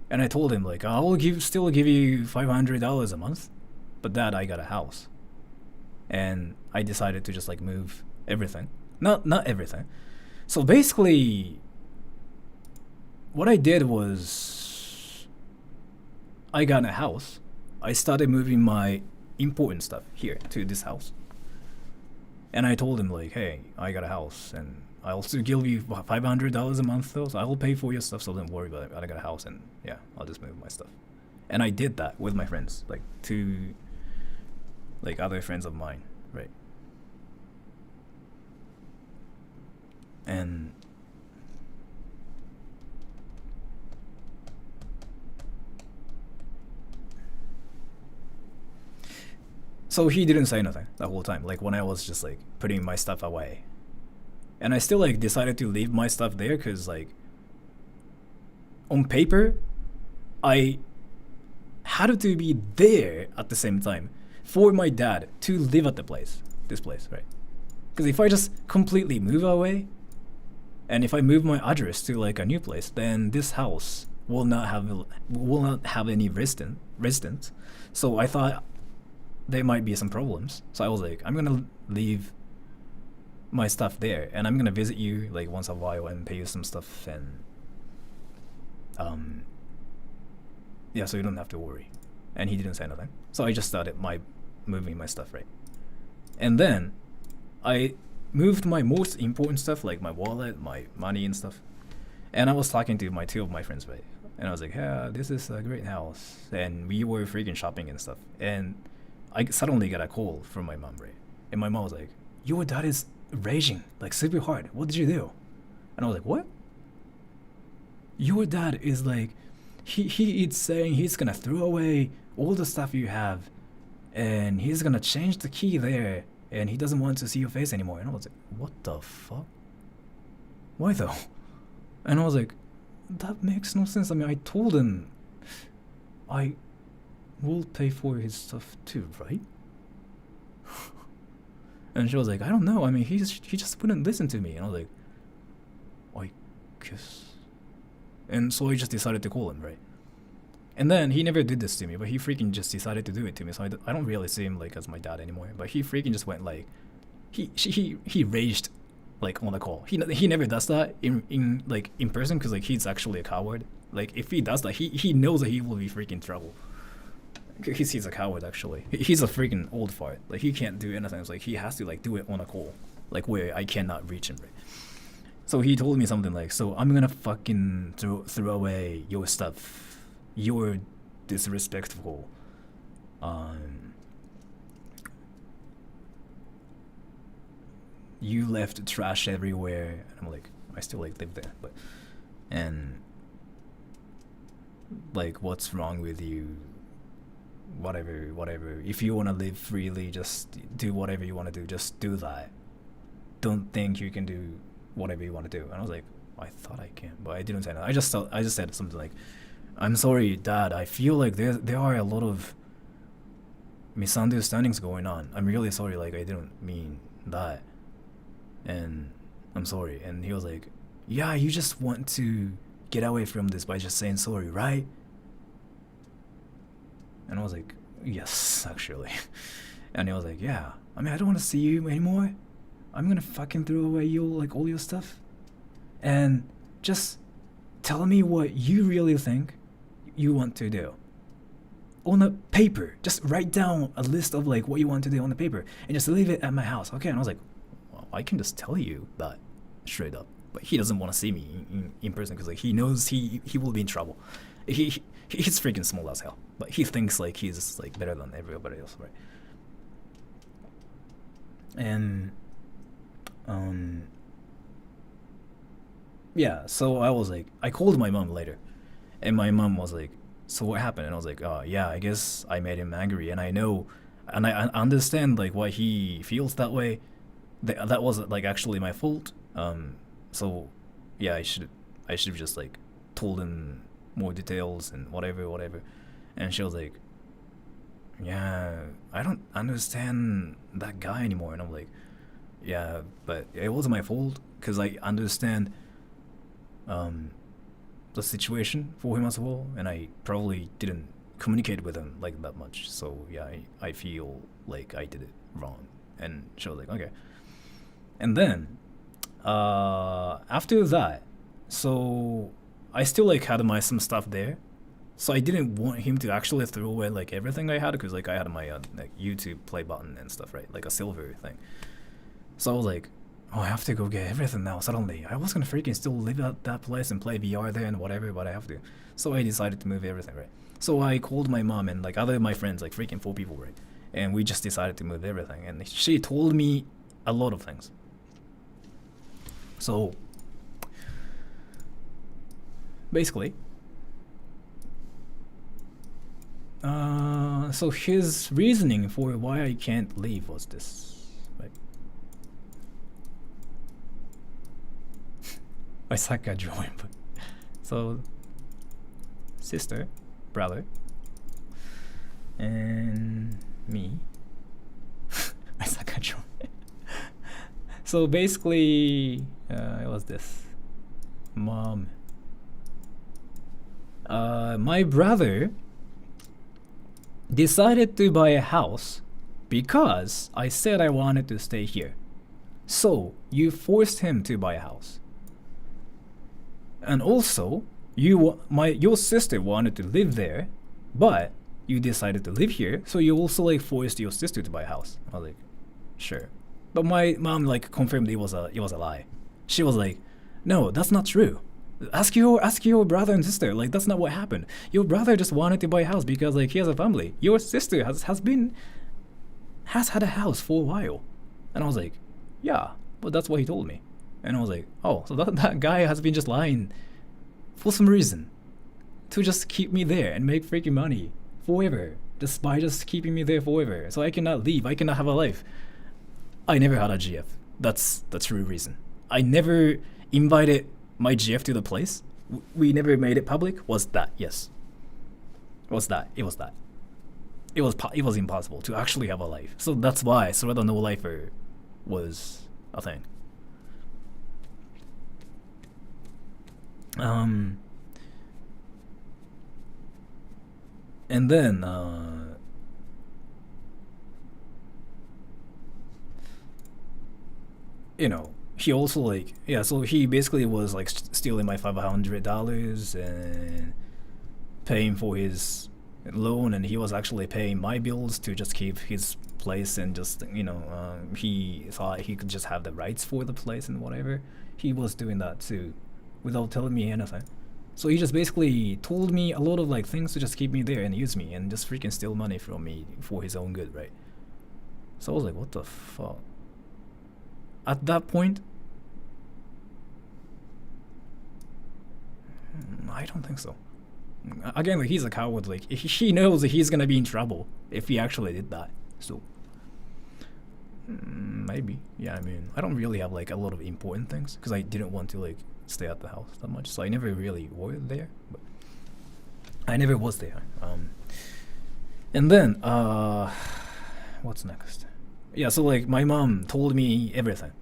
[SPEAKER 1] And I told him like, "I will still give you $500 a month, but Dad, I got a house." And I decided to just like move everything. Not everything. So basically, what I did was, I got a house. I started moving my important stuff here to this house. And I told him like, "Hey, I got a house, and I'll still give you $500 a month though. So I will pay for your stuff. So don't worry about it. I got a house, and yeah, I'll just move my stuff." And I did that with my friends, like two, like other friends of mine, right? And so he didn't say nothing the whole time, like when I was just like putting my stuff away. And I still like decided to leave my stuff there because like on paper I had to be there at the same time for my dad to live at this place, right? Because if I just completely move away, and if I move my address to like a new place, then this house will not have any residents. So I thought there might be some problems. So I was like, I'm gonna leave my stuff there, and I'm gonna visit you like once a while and pay you some stuff, and yeah, so you don't have to worry. And he didn't say nothing. So I just started moving my stuff, right? And then I moved my most important stuff, like my wallet, my money and stuff. And I was talking to two of my friends, right? And I was like, "Yeah, this is a great house." And we were freaking shopping and stuff. And I suddenly got a call from my mom, right? And my mom was like, "Your dad is raging, like super hard. What did you do?" And I was like, "What?" "Your dad is like, he is saying he's gonna throw away all the stuff you have, and he's gonna change the key there, and he doesn't want to see your face anymore." And I was like, "What the fuck? Why though?" And I was like, "That makes no sense. I mean, I told him I will pay for his stuff too, right?" And she was like, "I don't know. I mean, he just wouldn't listen to me." And I was like, "I guess." And so I just decided to call him, right? And then he never did this to me, but he freaking just decided to do it to me. So I don't really see him like as my dad anymore. But he freaking just went like, he raged, like on the call. He never does that in like in person because like he's actually a coward. Like if he does that, he knows that he will be freaking trouble. He's a coward actually. He's a freaking old fart. Like he can't do anything. It's like he has to like do it on a call, like where I cannot reach him. Right? So he told me something like, "So I'm gonna fucking throw away your stuff. You're disrespectful. You left trash everywhere." And I'm like, I still like live there, but and like, what's wrong with you? Whatever. If you want to live freely, just do whatever you want to do. Just do that. Don't think you can do whatever you want to do. And I was like, I thought I can, but I didn't say that. I just said something like, I'm sorry, Dad. I feel like there are a lot of misunderstandings going on. I'm really sorry. Like I didn't mean that, and I'm sorry. And he was like, yeah, you just want to get away from this by just saying sorry, right? And I was like, yes, actually. And he was like, yeah. I mean, I don't want to see you anymore. I'm gonna fucking throw away all your stuff, and just tell me what you really think you want to do. On a paper, just write down a list of like what you want to do on the paper, and just leave it at my house, okay? And I was like, well, I can just tell you that straight up. But he doesn't want to see me in person because like he knows he will be in trouble. He's freaking small as hell, but he thinks like he's like better than everybody else, right? And yeah, so I was like, I called my mom later, and my mom was like, so what happened? And I was like, oh yeah, I guess I made him angry, and I know, and I understand like why he feels that way. That wasn't like actually my fault. So yeah, I should have just like told him more details and whatever. And she was like, yeah, I don't understand that guy anymore. And I'm like, yeah, but it wasn't my fault because I understand the situation for him as well, and I probably didn't communicate with him like that much. So yeah, I feel like I did it wrong. And she was like, okay. And then after that, so I still like had some stuff there, so I didn't want him to actually throw away like everything I had because like I had my like YouTube play button and stuff, right, like a silver thing. So I was like, oh, I have to go get everything now. Suddenly I was gonna freaking still live at that place and play VR there and whatever, but I have to. So I decided to move everything, right? So I called my mom and like other of my friends, like freaking 4 people, right? And we just decided to move everything, and she told me a lot of things. So basically, so his reasoning for why I can't leave was this, right? I suck at drawing, but so sister, brother, and me. I suck at drawing. So basically, it was this. Mom. My brother decided to buy a house because I said I wanted to stay here. So you forced him to buy a house. And also, your sister wanted to live there, but you decided to live here, so you also like forced your sister to buy a house. I was like, sure. But my mom like confirmed it was a lie. She was like, no, that's not true. Ask your brother and sister. Like that's not what happened. Your brother just wanted to buy a house because like he has a family. Your sister has had a house for a while. And I was like, yeah, but that's what he told me. And I was like, oh, so that guy has been just lying for some reason to just keep me there and make freaking money forever, just by just keeping me there forever, so I cannot leave, I cannot have a life. I never had a GF. That's the true reason. I never invited my GF to the place. We never made it public. Was that? Yes. It was that. It was impossible to actually have a life. So that's why Sora the No Lifer was a thing. And then you know, he also like, yeah, so he basically was like stealing my $500 and paying for his loan, and he was actually paying my bills to just keep his place, and just, you know, he thought he could just have the rights for the place and whatever. He was doing that too without telling me anything. So he just basically told me a lot of like things to just keep me there and use me and just freaking steal money from me for his own good, right? So I was like, what the fuck? At that point, I don't think so. Again, like, he's a coward. Like, he knows that he's gonna be in trouble if he actually did that. So maybe, yeah. I mean, I don't really have like a lot of important things because I didn't want to like stay at the house that much, so I never really were there. But I never was there. And then what's next? Yeah, so like my mom told me everything.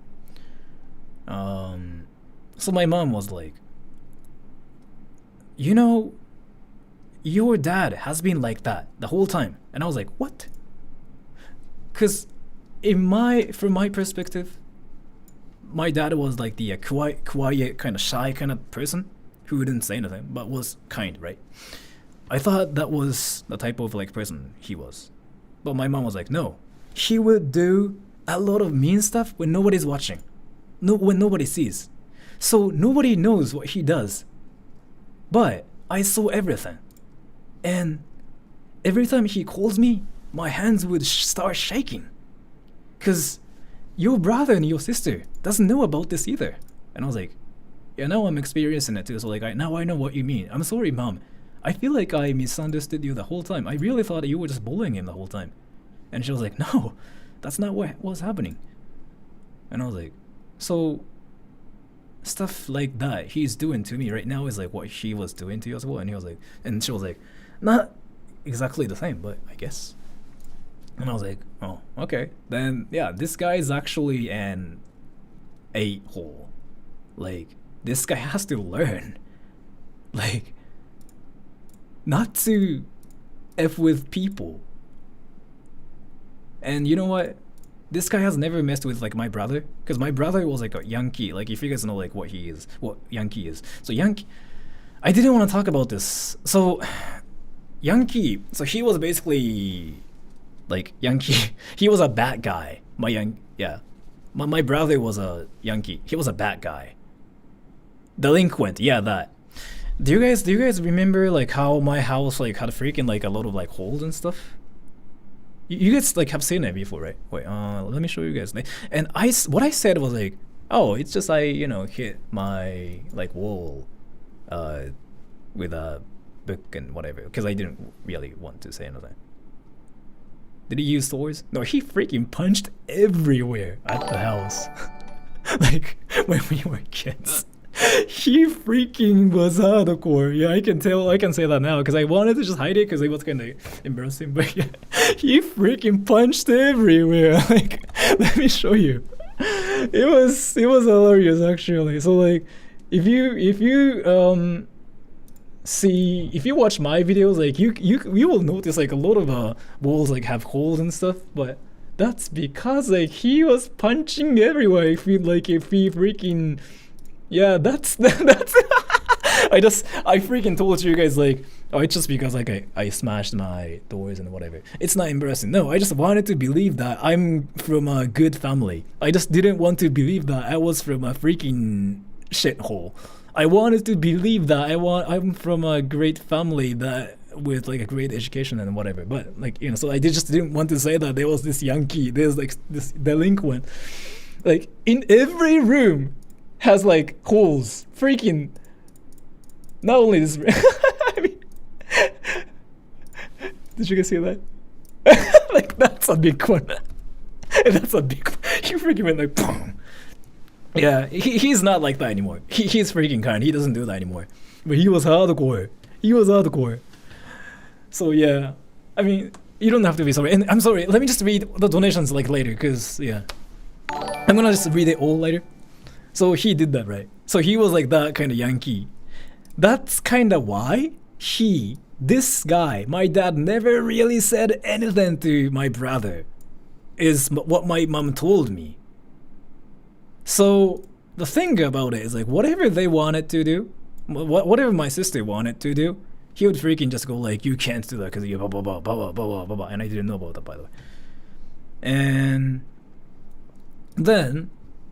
[SPEAKER 1] So my mom was like, you know, your dad has been like that the whole time. And I was like, what? Because from my perspective, my dad was like the quiet, kind of shy kind of person who didn't say anything but was kind, right? I thought that was the type of like person he was. But my mom was like, no, he would do a lot of mean stuff when nobody's watching. No, when nobody sees. So nobody knows what he does. But I saw everything. And every time he calls me, my hands would start shaking. Because your brother and your sister doesn't know about this either. And I was like, yeah, now I'm experiencing it too. So like, now I know what you mean. I'm sorry, Mom. I feel like I misunderstood you the whole time. I really thought you were just bullying him the whole time. And she was like, no, that's not what was happening. And I was like, so stuff like that he's doing to me right now is like what he was doing to you as well. And he was like, and she was like, not exactly the same, but I guess. And I was like, oh, okay. Then yeah, this guy is actually an a-hole. Like, this guy has to learn, like, not to F with people. And you know what? This guy has never messed with like my brother, because my brother was like a Yankee. Like, if you guys know like what he is, what Yankee is. So Yankee, I didn't want to talk about this. So Yankee, so he was basically like Yankee. He was a bad guy. My brother was a Yankee. He was a bad guy. Delinquent, yeah, that. Do you guys remember like how my house like had freaking like a lot of like holes and stuff? You guys like have seen it before, right? Wait, let me show you guys. And what I said was like, oh, it's just I, you know, hit my like wall, with a book and whatever, because I didn't really want to say anything. Did he use swords? No, he freaking punched everywhere at the house. Like when we were kids. He freaking was hardcore. Yeah, I can say that now because I wanted to just hide it because it was kind of embarrassing. But yeah, he freaking punched everywhere. Like, let me show you. It was hilarious actually. So like, if you watch my videos, like you will notice like a lot of walls like have holes and stuff, but that's because like he was punching everywhere. If he freaking, yeah, that's I freaking told you guys like, oh, it's just because like I smashed my doors and whatever. It's not embarrassing. No, I just wanted to believe that I'm from a good family. I just didn't want to believe that I was from a freaking shithole. I wanted to believe that I'm from a great family that with like a great education and whatever. But like, you know, so I just didn't want to say that there was this Yankee, there's like this delinquent, like in every room has like holes. Freaking, not only this. I mean, did you guys see that? Like, that's a big one. That's a big one. He freaking went like, boom. Yeah, he's not like that anymore. He's freaking kind. He doesn't do that anymore. But he was hardcore. So yeah, I mean, you don't have to be sorry. And I'm sorry, let me just read the donations like later, because yeah, I'm gonna just read it all later. So he did that, right? So he was like that kind of Yankee. That's kind of why he This guy, my dad never really said anything to my brother, is what my mom told me. So the thing about it is like whatever they wanted to do, whatever my sister wanted to do, he would freaking just go like, you can't do that because you blah blah blah blah blah blah blah blah, and I didn't know about that, by the way. And then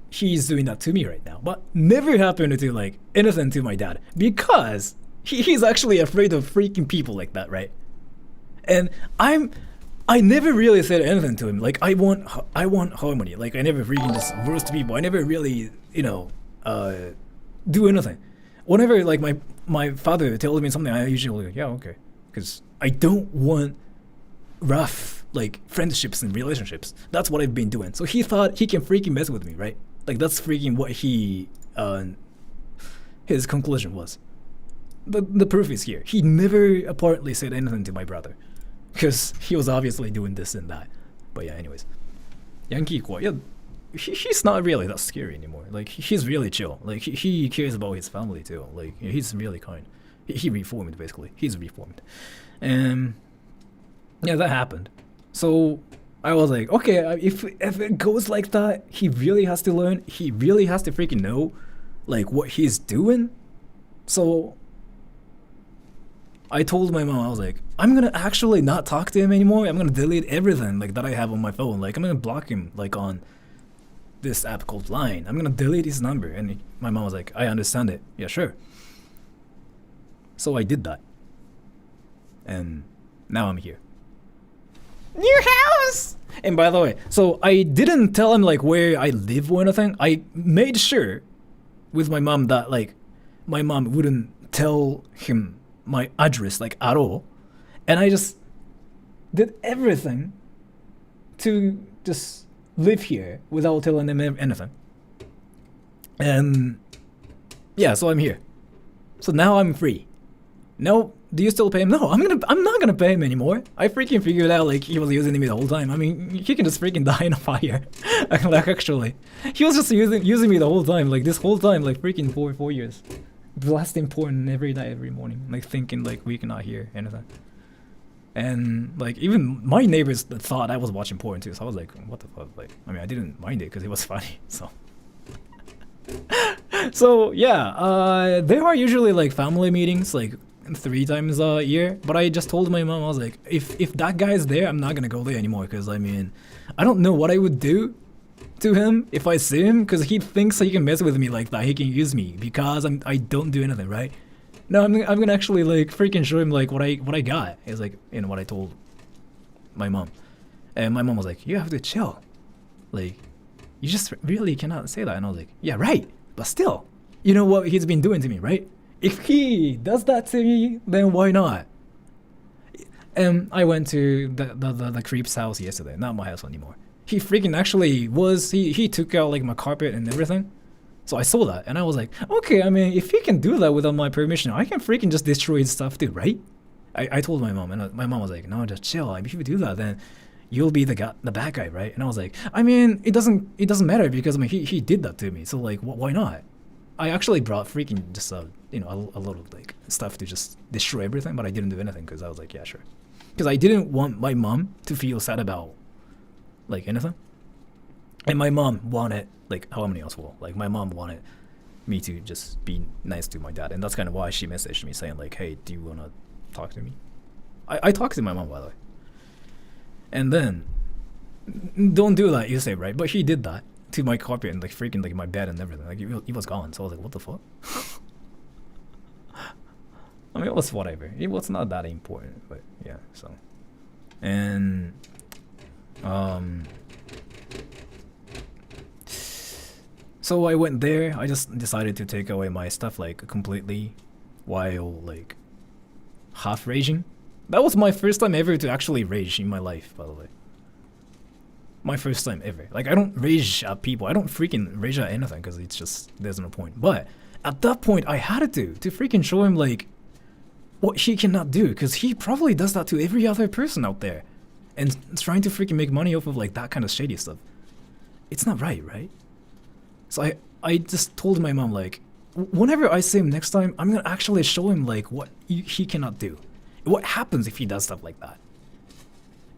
[SPEAKER 1] he's doing that to me right now, but never happened to do like anything to my dad because he's actually afraid of freaking people like that, right? And I never really said anything to him. Like I want harmony. Like I never freaking just roast people. I never really, do anything. Whenever like my father tells me something, I usually go, yeah, okay, because I don't want rough like friendships and relationships. That's what I've been doing. So he thought he can freaking mess with me, right? Like that's freaking what his conclusion was. But the proof is here. He never apparently said anything to my brother, because he was obviously doing this and that. But yeah, anyways, Yankee Kwa, yeah, he's not really that scary anymore. Like he's really chill. Like he cares about his family too. Like he's really kind. He reformed basically. He's reformed, and yeah, that happened. So I was like, okay, if it goes like that, he really has to learn. He really has to freaking know, like what he's doing. So I told my mom, I was like, I'm gonna actually not talk to him anymore. I'm gonna delete everything like that I have on my phone. Like I'm gonna block him like on this app called Line. I'm gonna delete his number. And my mom was like, I understand it. Yeah, sure. So I did that. And now I'm here. New house! And by the way, so I didn't tell him like where I live or anything. I made sure with my mom that like my mom wouldn't tell him my address like at all, and I just did everything to just live here without telling them anything. And yeah, so I'm here. So now I'm free. No, do you still pay him? No, I'm not gonna pay him anymore. I freaking figured out like he was using me the whole time. I mean, he can just freaking die in a fire. Like actually, he was just using me the whole time. Like this whole time, like freaking four years. Blasting porn every night, every morning, like thinking like we cannot hear anything. And like even my neighbors thought I was watching porn too, so I was like, what the fuck? Like, I mean, I didn't mind it because it was funny. So so yeah, there are usually like family meetings like 3 times a year, but I just told my mom, I was like, if that guy's there, I'm not gonna go there anymore, because I mean, I don't know what I would do to him if I see him, because he thinks he can mess with me like that. He can use me because I don't do anything, right? No, I'm gonna actually like freaking show him like what I got. It's like, you know, what I told my mom, and my mom was like, you have to chill, like you just really cannot say that. And I was like, yeah, right, but still, you know what he's been doing to me, right? If he does that to me, then why not? And I went to the creep's house yesterday, not my house anymore. He freaking actually was, he took out like my carpet and everything. So I saw that and I was like, okay, I mean, if he can do that without my permission, I can freaking just destroy his stuff too, right? I told my mom, and my mom was like, no, just chill. Like, if you do that, then you'll be the bad guy, right? And I was like, I mean, it doesn't matter, because I mean, he did that to me. So like, why not? I actually brought freaking just a lot of like stuff to just destroy everything, but I didn't do anything because I was like, yeah, sure. Because I didn't want my mom to feel sad about like anything, and my mom wanted like harmony as well. Like my mom wanted me to just be nice to my dad, and that's kind of why she messaged me saying like, hey, do you want to talk to me? I talked to my mom, by the way. And then, don't do that, you say, right? But he did that to my carpet and like freaking like my bed and everything. Like he was gone. So I was like, what the fuck? I mean, it was whatever. It was not that important, but yeah. So, and so I went there. I just decided to take away my stuff like completely, while like half raging. That was my first time ever to actually rage in my life, by the way. My first time ever. Like, I don't rage at people. I don't freaking rage at anything because it's just, there's no point. But at that point, I had to freaking show him, like, what he cannot do, because he probably does that to every other person out there and trying to freaking make money off of, like, that kind of shady stuff. It's not right, right? So I just told my mom, like, whenever I see him next time, I'm going to actually show him, like, what he cannot do. What happens if he does stuff like that?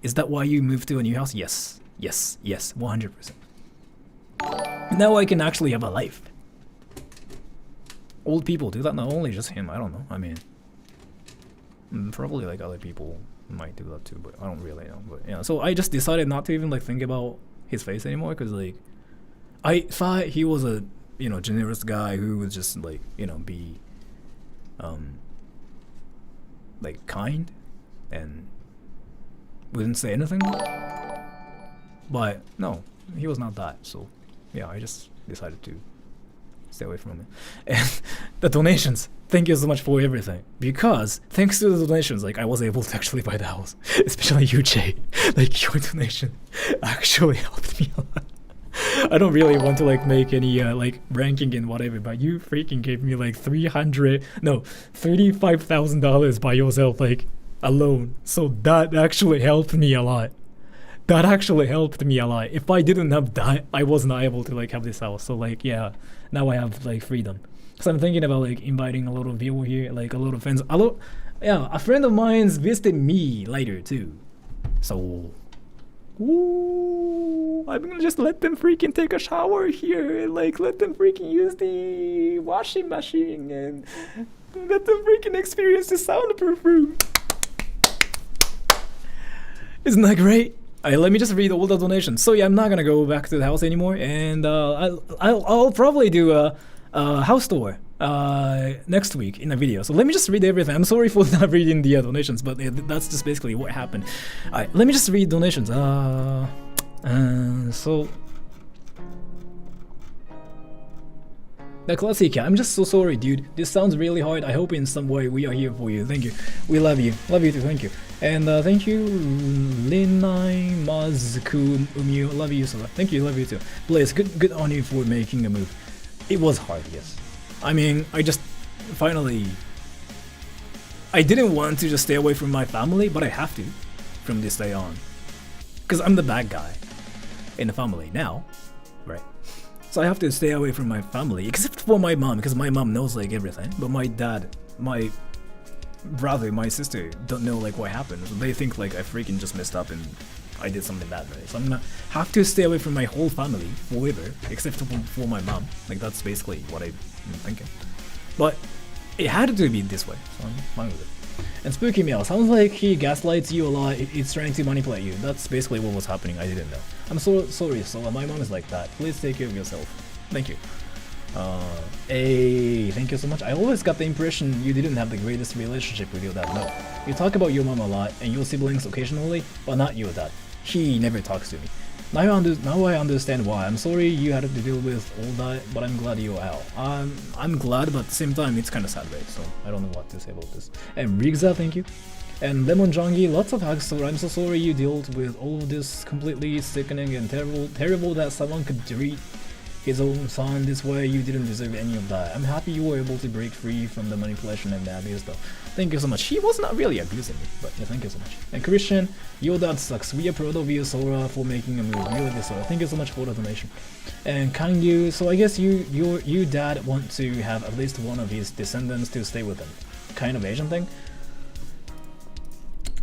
[SPEAKER 1] Is that why you moved to a new house? Yes, 100%. Now I can actually have a life. Old people do that, not only just him, I don't know. I mean, probably like other people might do that too, but I don't really know. But yeah, so I just decided not to even like think about his face anymore, because like I thought he was a, you know, generous guy who would just like, you know, be like kind and wouldn't say anything. But no, he was not that. So yeah, I just decided to stay away from him. And the donations, thank you so much for everything, because thanks to the donations, like I was able to actually buy the house. Especially you, Jay. Like your donation actually helped me a lot. I don't really want to like make any like ranking and whatever, but you freaking gave me like $35,000 by yourself, like alone. So that actually helped me a lot. If I didn't have that, I was not able to like have this house. So like yeah, now I have like freedom. So I'm thinking about like inviting a lot of people here, like a lot of friends. A friend of mine's visited me later too. So I'm gonna just let them freaking take a shower here, and like let them freaking use the washing machine, and let them freaking experience the soundproof room. Isn't that great? Let me just read all the donations. So yeah, I'm not gonna go back to the house anymore, and I'll probably do a house tour next week in a video. So let me just read everything. I'm sorry for not reading the donations, but that's just basically what happened. Alright, let me just read donations. So the classic, I'm just so sorry, dude. This sounds really hard. I hope in some way we are here for you. Thank you. We love you. Love you too. Thank you. And thank you, Linai Mazku Umyu. Love you, Sora. Thank you. Love you too. Blaze, good on you for making a move. It was hard, yes. I mean, I didn't want to just stay away from my family, but I have to from this day on. Because I'm the bad guy in the family now, right? So I have to stay away from my family, except for my mom, because my mom knows like everything. But my dad, my brother, my sister don't know like what happened. So they think like I freaking just messed up and I did something bad, right? So I'm gonna have to stay away from my whole family forever, except for my mom. Like that's basically what I'm thinking. But it had to be this way, so I'm fine with it. And Spooky Meow, sounds like he gaslights you a lot. It's trying to manipulate you. That's basically what was happening. I didn't know. I'm so sorry, so my mom is like that. Please take care of yourself. Thank you. Hey, thank you so much. I always got the impression you didn't have the greatest relationship with your dad. No, you talk about your mom a lot and your siblings occasionally, but not your dad. He never talks to me. Now I understand why. I'm sorry you had to deal with all that, but I'm glad you're out. I'm glad, but at the same time, it's kind of sad, right? So I don't know what to say about this. And Rigza, thank you. And Lemon Jongi, lots of hugs. So I'm so sorry you dealt with all of this. Completely sickening and terrible that someone could treat his own son this way. You didn't deserve any of that. I'm happy you were able to break free from the manipulation and the abuse though. Thank you so much. He was not really abusing me, but yeah, thank you so much. And Christian, your dad sucks. We are proud of you, Sora, for making a move. You are this Sora. Thank you so much for the donation. And Kangyu, so I guess you dad want to have at least one of his descendants to stay with him. Kind of Asian thing.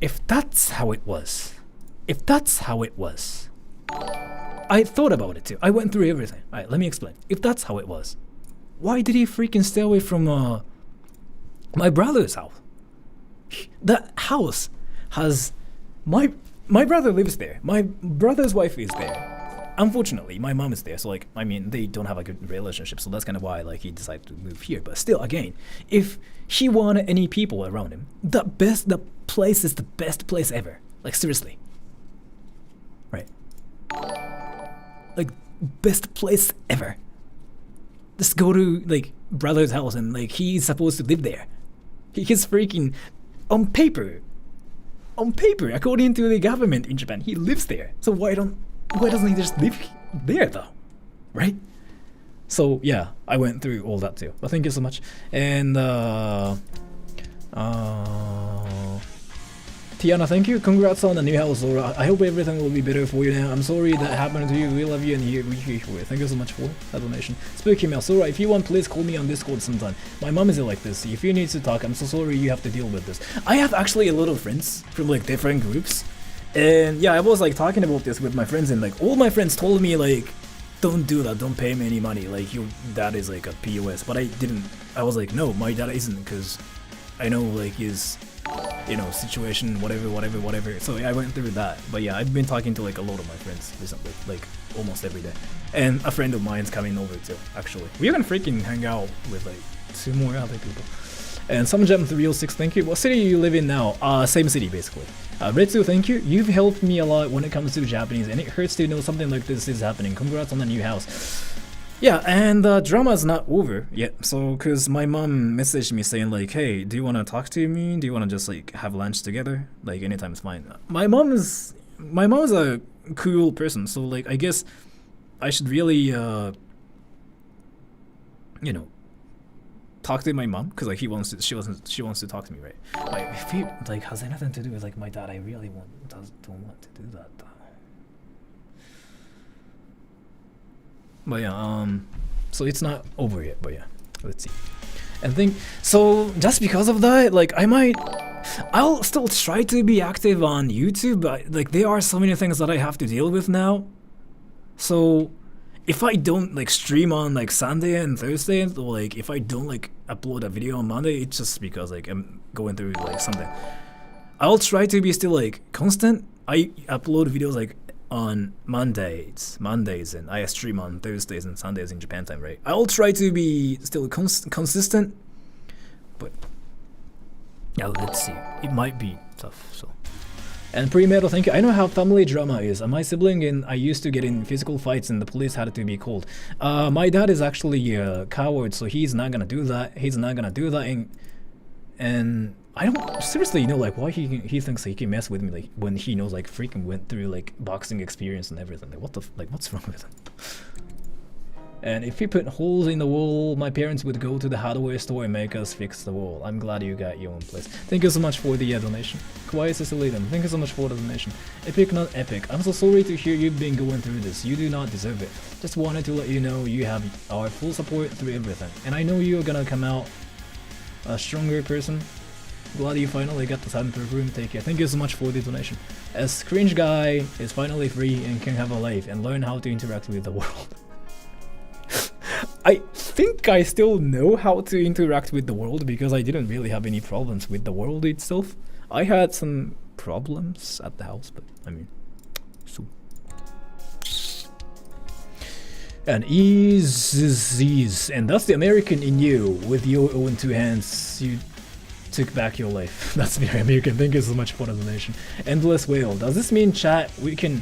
[SPEAKER 1] If that's how it was, I thought about it too. I went through everything. Alright, let me explain. If that's how it was, why did he freaking stay away from my brother's house? That house has my brother lives there. My brother's wife is there. Unfortunately, my mom is there. So like, I mean, they don't have a good relationship. So that's kind of why like he decided to move here. But still, again, if he wanted any people around him, the place is the best place ever. Like seriously, right? Like best place ever. Just go to like brother's house and like he's supposed to live there. He's freaking on paper, according to the government in Japan, he lives there. So why doesn't he just live there though, right? So yeah, I went through all that too. But thank you so much. And Tiana, thank you. Congrats on the new house, Sora. I hope everything will be better for you now. I'm sorry that happened to you. We love you and we here for you. Thank you so much for that donation. Spooky Mail, Sora, if you want, please call me on Discord sometime. My mom is like this. If you need to talk, I'm so sorry you have to deal with this. I have actually a lot of friends from like different groups. And yeah, I was like talking about this with my friends, and like all my friends told me like, don't do that, don't pay me any money. Like your dad is like a POS. But I didn't. I was like, no, my dad isn't, because I know like his, you know, situation, whatever. So yeah, I went through that. But yeah, I've been talking to like a lot of my friends recently, like almost every day. And a friend of mine's coming over too, actually. We're gonna freaking hang out with like 2 more other people. And some gem 306, thank you. What city you live in now? Same city basically. Retsu, thank you. You've helped me a lot when it comes to Japanese, and it hurts to know something like this is happening. Congrats on the new house. Yeah, and the drama's not over yet. So, cause my mom messaged me saying like, hey, do you wanna talk to me? Do you wanna just like have lunch together? Like anytime's fine. My mom is a cool person, so like I guess I should really you know, talk to my mom, because like she wants to talk to me, right? Like if he like has anything to do with like my dad, I really don't want to do that though. But yeah, so it's not over yet, but yeah, let's see. And think so just because of that, like I'll still try to be active on YouTube, but like there are so many things that I have to deal with now. So if I don't like stream on like Sunday and Thursday, or like if I don't like upload a video on Monday, it's just because like I'm going through like something. I'll try to be still like constant. I upload videos like on Mondays, and I stream on Thursdays and Sundays in Japan time, right? I'll try to be still consistent, but yeah, let's see. It might be tough, so. And pre-metal, thank you. I know how family drama is. My sibling and I used to get in physical fights and the police had to be called. My dad is actually a coward, so he's not gonna do that. And I don't seriously know like why he thinks he can mess with me like when he knows like freaking went through like boxing experience and everything. Like what's wrong with him? And if he put holes in the wall, my parents would go to the hardware store and make us fix the wall. I'm glad you got your own place. Thank you so much for the donation. Kawaii Cecilian, thank you so much for the donation. Epic not epic. I'm so sorry to hear you've been going through this. You do not deserve it. Just wanted to let you know you have our full support through everything. And I know you're gonna come out a stronger person. Glad you finally got the soundproof room. Take care. Thank you so much for the donation. As cringe guy is finally free and can have a life and learn how to interact with the world. I think I still know how to interact with the world because I didn't really have any problems with the world itself. I had some problems at the house, but I mean, so. And ease, and that's the American in you. With your own 2 hands, you took back your life. That's very American. Thank you so much for the donation. Endless whale. Does this mean chat? We can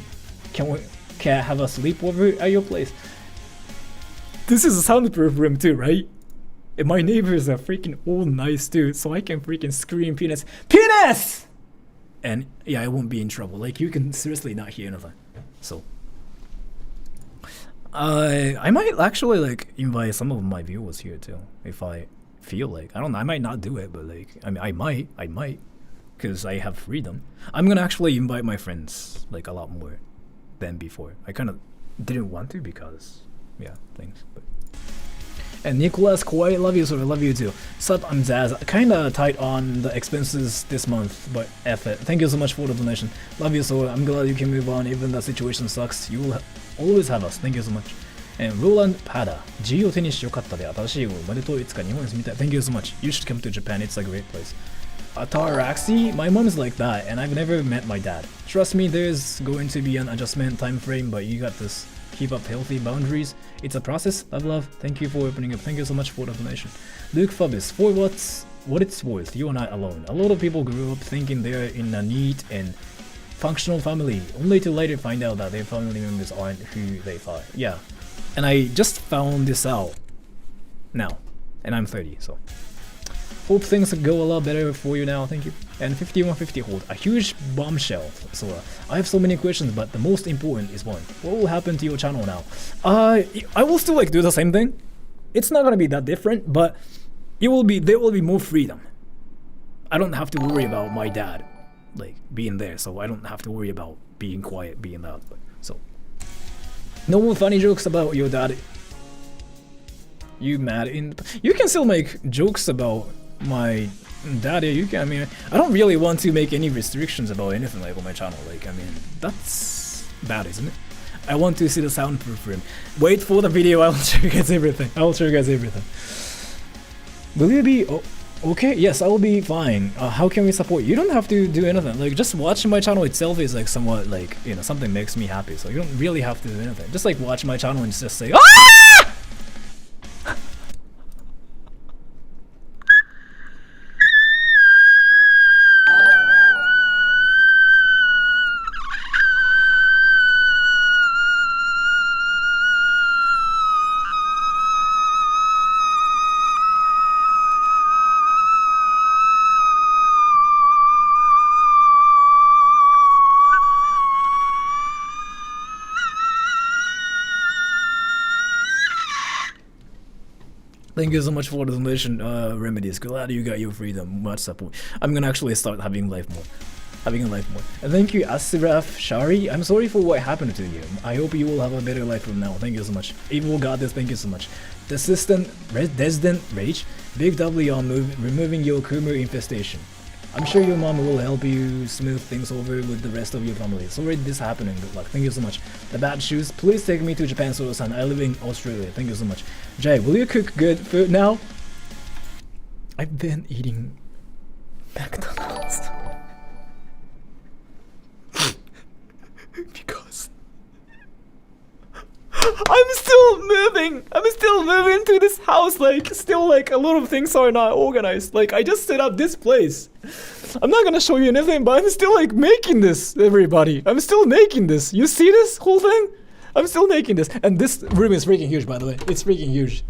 [SPEAKER 1] have a sleepover at your place? This is a soundproof room too, right? And my neighbors are freaking all nice too, so I can freaking scream penis. Penis! And yeah, I won't be in trouble. Like you can seriously not hear anything. So I might actually like invite some of my viewers here too, if I feel like. I don't know, I might not do it, but like I mean I might because I have freedom. I'm gonna actually invite my friends like a lot more than before. I kind of didn't want to because yeah, things. But and Nicholas, Kawaii, love you, Sora, love you too. Sup, I'm Zaz. Kinda tight on the expenses this month, but F it. Thank you so much for the donation. Love you, Sora. I'm glad you can move on, even the situation sucks. You will always have us. Thank you so much. And Roland Pada, 自由を手にしてよかったで新しい英語おめでとういつか日本に住みたい Thank you so much. You should come to Japan. It's a great place. Ataraxi, my mom's like that, and I've never met my dad. Trust me, there's going to be an adjustment time frame, but you got this. Keep up healthy boundaries. It's a process. Love. Thank you for opening up. Thank you so much for the donation. Luke Fabis, for what it's worth, you are not alone. A lot of people grew up thinking they're in a neat and functional family, only to later find out that their family members aren't who they thought. Yeah, and I just found this out now, and I'm 30, so hope things go a lot better for you now. Thank you. And 5150 hold a huge bombshell. So I have so many questions, but the most important is one. What will happen to your channel now? I will still like do the same thing. It's not gonna be that different, but there will be more freedom. I don't have to worry about my dad like being there, so I don't have to worry about being quiet, being loud. So no more funny jokes about your dad. You mad in? You can still make jokes about my daddy. You can. I mean, I don't really want to make any restrictions about anything like on my channel. Like, I mean, that's bad, isn't it? I want to see the soundproof for him. Wait for the video. I'll show you guys everything. I'll show you guys everything. Will you be okay? Yes, I will be fine. How can we support you? You don't have to do anything. Like, just watching my channel itself is like somewhat like, you know, something makes me happy. So you don't really have to do anything. Just like watch my channel and just say, ah! Thank you so much for the donation, Remedies. Glad you got your freedom. Much support. I'm gonna actually start having life more. And thank you, Asiraf Shari. I'm sorry for what happened to you. I hope you will have a better life from now. Thank you so much. Evil Goddess, thank you so much. Desistant Rage. Big W on removing your Kumu infestation. I'm sure your mom will help you smooth things over with the rest of your family. Sorry this happening. Good luck. Thank you so much. The bad shoes. Please take me to Japan, Sora-san. I live in Australia. Thank you so much. Jay, will you cook good food now? I've been eating McDonald's. Because I'm still moving to this house, like, still, like, a lot of things are not organized. Like, I just set up this place. I'm not gonna show you anything, but I'm still, like, making this, everybody. I'm still making this. You see this whole thing? I'm still making this. And this room is freaking huge, by the way. It's freaking huge.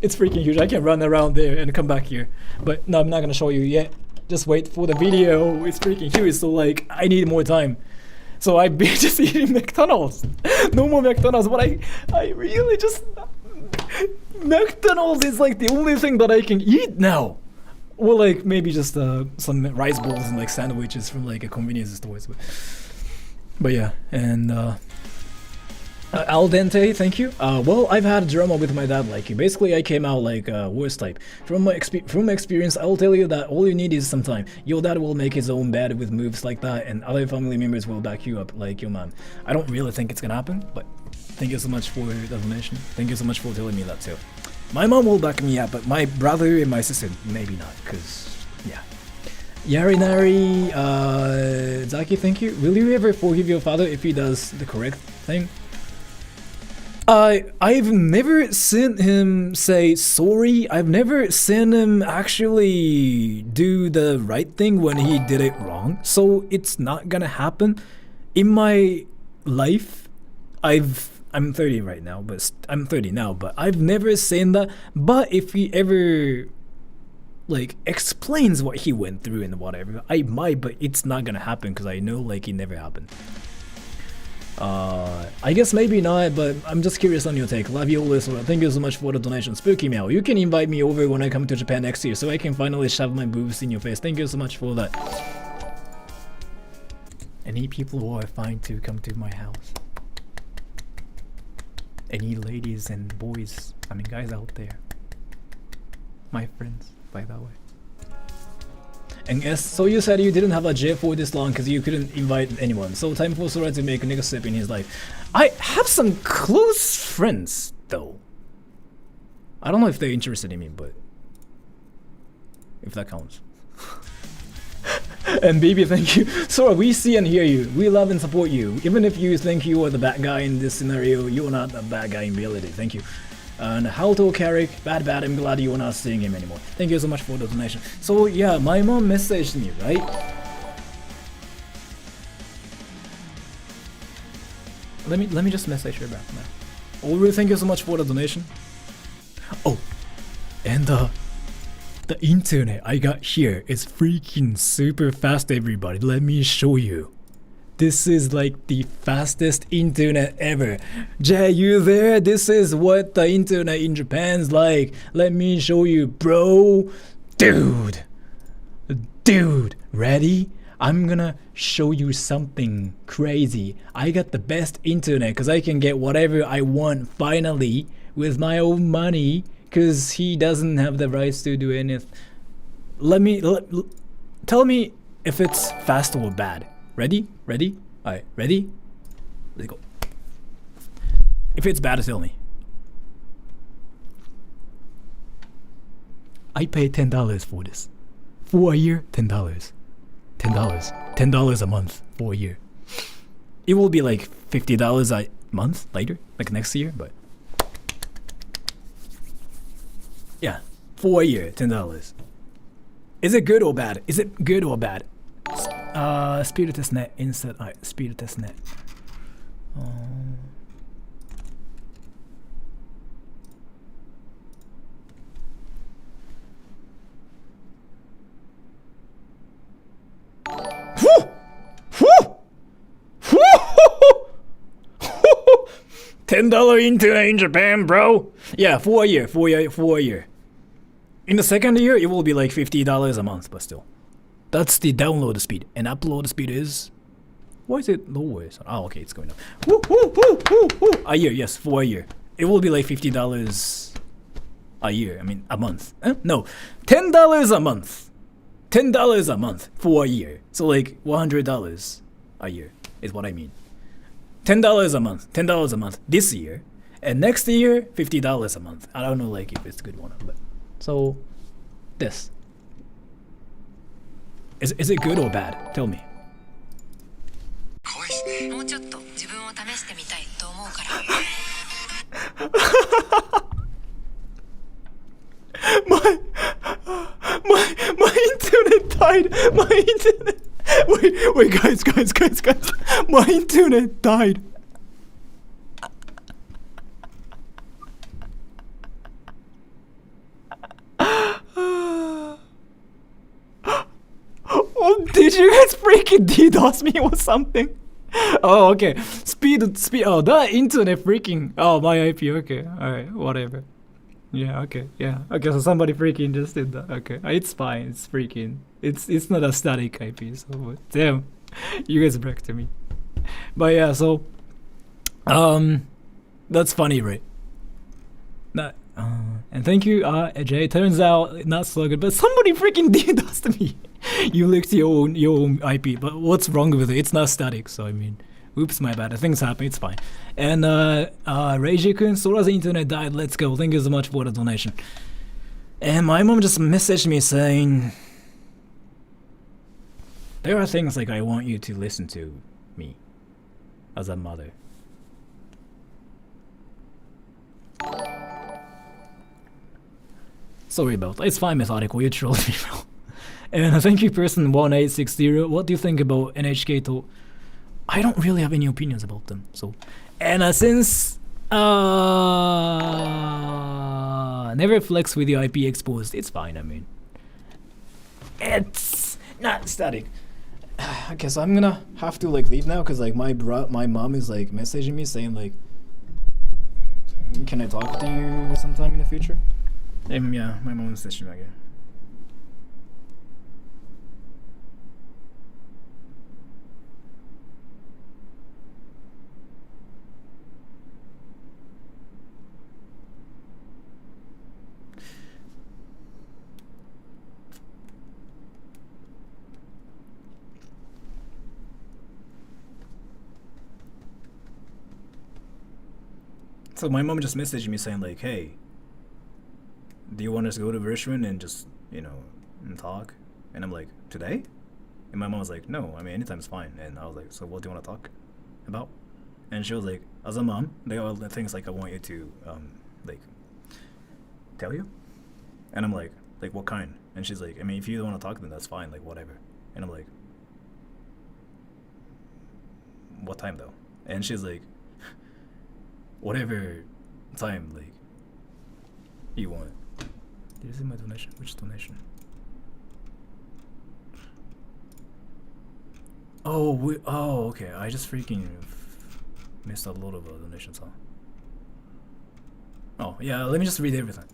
[SPEAKER 1] It's freaking huge. I can run around there and come back here. But no, I'm not gonna show you yet. Just wait for the video. It's freaking huge, so, like, I need more time. So I've been just eating McDonald's. No more McDonald's, but I really just... McDonald's is like the only thing that I can eat now. Well, like, maybe just some rice bowls and like sandwiches from like a convenience store. But yeah, and al dente, thank you. Well, I've had drama with my dad like you. Basically, I came out like worst type. From my experience, I'll tell you that all you need is some time. Your dad will make his own bed with moves like that, and other family members will back you up like your mom. I don't really think it's gonna happen, but thank you so much for the donation. Thank you so much for telling me that too. My mom will back me up, but my brother and my sister, maybe not, cause yeah. Yarinari, Zaki, thank you. Will you ever forgive your father if he does the correct thing? I've never seen him say sorry. I've never seen him actually do the right thing when he did it wrong. So it's not gonna happen. In my life, I'm 30 right now, but I'm 30 now, but I've never seen that. But if he ever like explains what he went through and whatever, I might, but it's not gonna happen because I know like it never happened. I guess maybe not, but I'm just curious on your take. Love you always. Thank you so much for the donation. Spooky Meow, you can invite me over when I come to Japan next year so I can finally shove my boobs in your face. Thank you so much for that. Any people who are fine to come to my house? Any ladies and boys, I mean guys out there, my friends, by that way. And yes, so you said you didn't have a J for this long because you couldn't invite anyone. So time for Sora to make a next step in his life. I have some close friends though. I don't know if they're interested in me, but if that counts. And baby, thank you. Sora, we see and hear you. We love and support you. Even if you think you are the bad guy in this scenario, you are not the bad guy in reality. Thank you. And Halto Carrick, bad, I'm glad you are not seeing him anymore. Thank you so much for the donation. So yeah, my mom messaged me, right? Let me just message her back now. Ori, thank you so much for the donation. Oh, and the internet I got here is freaking super fast, everybody. Let me show you. This is like the fastest internet ever. Jay, you there? This is what the internet in Japan's like. Let me show you, bro. Dude, ready? I'm gonna show you something crazy. I got the best internet because I can get whatever I want finally with my own money because he doesn't have the rights to do anything. Tell me if it's fast or bad. Ready? Ready? Alright, ready? Let's go. If it's bad, tell me. I pay $10 for this. For a year, $10. $10 a month for a year. It will be like $50 a month later, like next year, but yeah, for a year, $10. Is it good or bad? Is it good or bad? Speed test net instead. Alright, speed test net. $10 internet in Japan, bro. Yeah, for a year. In the second year, it will be like $50 a month, but still. That's the download speed. And upload speed is... Why is it lower? Oh, okay, it's going up. A year, yes, for a year. It will be like $50 a year. I mean, a month. No, $10 a month. $10 a month for a year. So like $100 a year is what I mean. $10 a month. $10 a month this year. And next year, $50 a month. I don't know like if it's good or not, but... So, this. Is it good or bad? Tell me. my internet died. My internet. Wait, guys. My internet died. Oh, did you guys freaking DDoS me or something? Oh, okay. Speed. Oh, that internet freaking. Oh, my IP. Okay. Alright, whatever. Yeah, okay. Yeah. Okay, so somebody freaking just did that. Okay. It's fine. It's freaking. It's not a static IP, so damn. You guys break to me. But yeah, so that's funny, right? That and thank you, Jay. Turns out not so good, but somebody freaking DDoSed me. You licked your own IP, but what's wrong with it? It's not static, so I mean, oops, my bad. Things happen, it's fine. And Reiji-kun, Sora's internet died. Let's go. Thank you so much for the donation. And my mom just messaged me saying, there are things like I want you to listen to me as a mother. Sorry about that. It's fine, methodical. You trolled me, bro. And thank you, person 1860. What do you think about NHK to? I don't really have any opinions about them. So, and since never flex with your IP exposed, it's fine. I mean, it's not static. Okay, so I'm gonna have to like leave now because like my mom is like messaging me saying like, can I talk to you sometime in the future? Yeah, my mom is messaging me again. So my mom just messaged me saying like, hey, do you want us to go to the restaurant and just, you know, and talk? And I'm like, today? And my mom was like, no, I mean, anytime's fine. And I was like, so what do you want to talk about? And she was like, as a mom, there are things like I want you to, like, tell you? And I'm like, what kind? And she's like, I mean, if you don't want to talk, then that's fine, like, whatever. And I'm like, what time though? And she's like, whatever time, like, you want. Did you see my donation? Which donation? Oh, okay. I just freaking missed a lot of donations, huh? Oh, yeah, let me just read everything.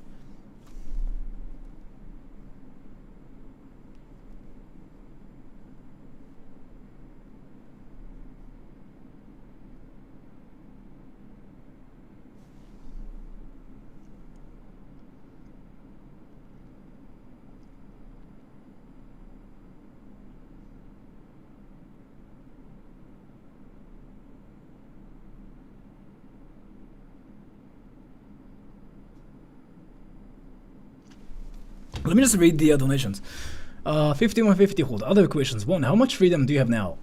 [SPEAKER 1] Let me just read the donations. 5150 hold. Other questions. 1. How much freedom do you have now?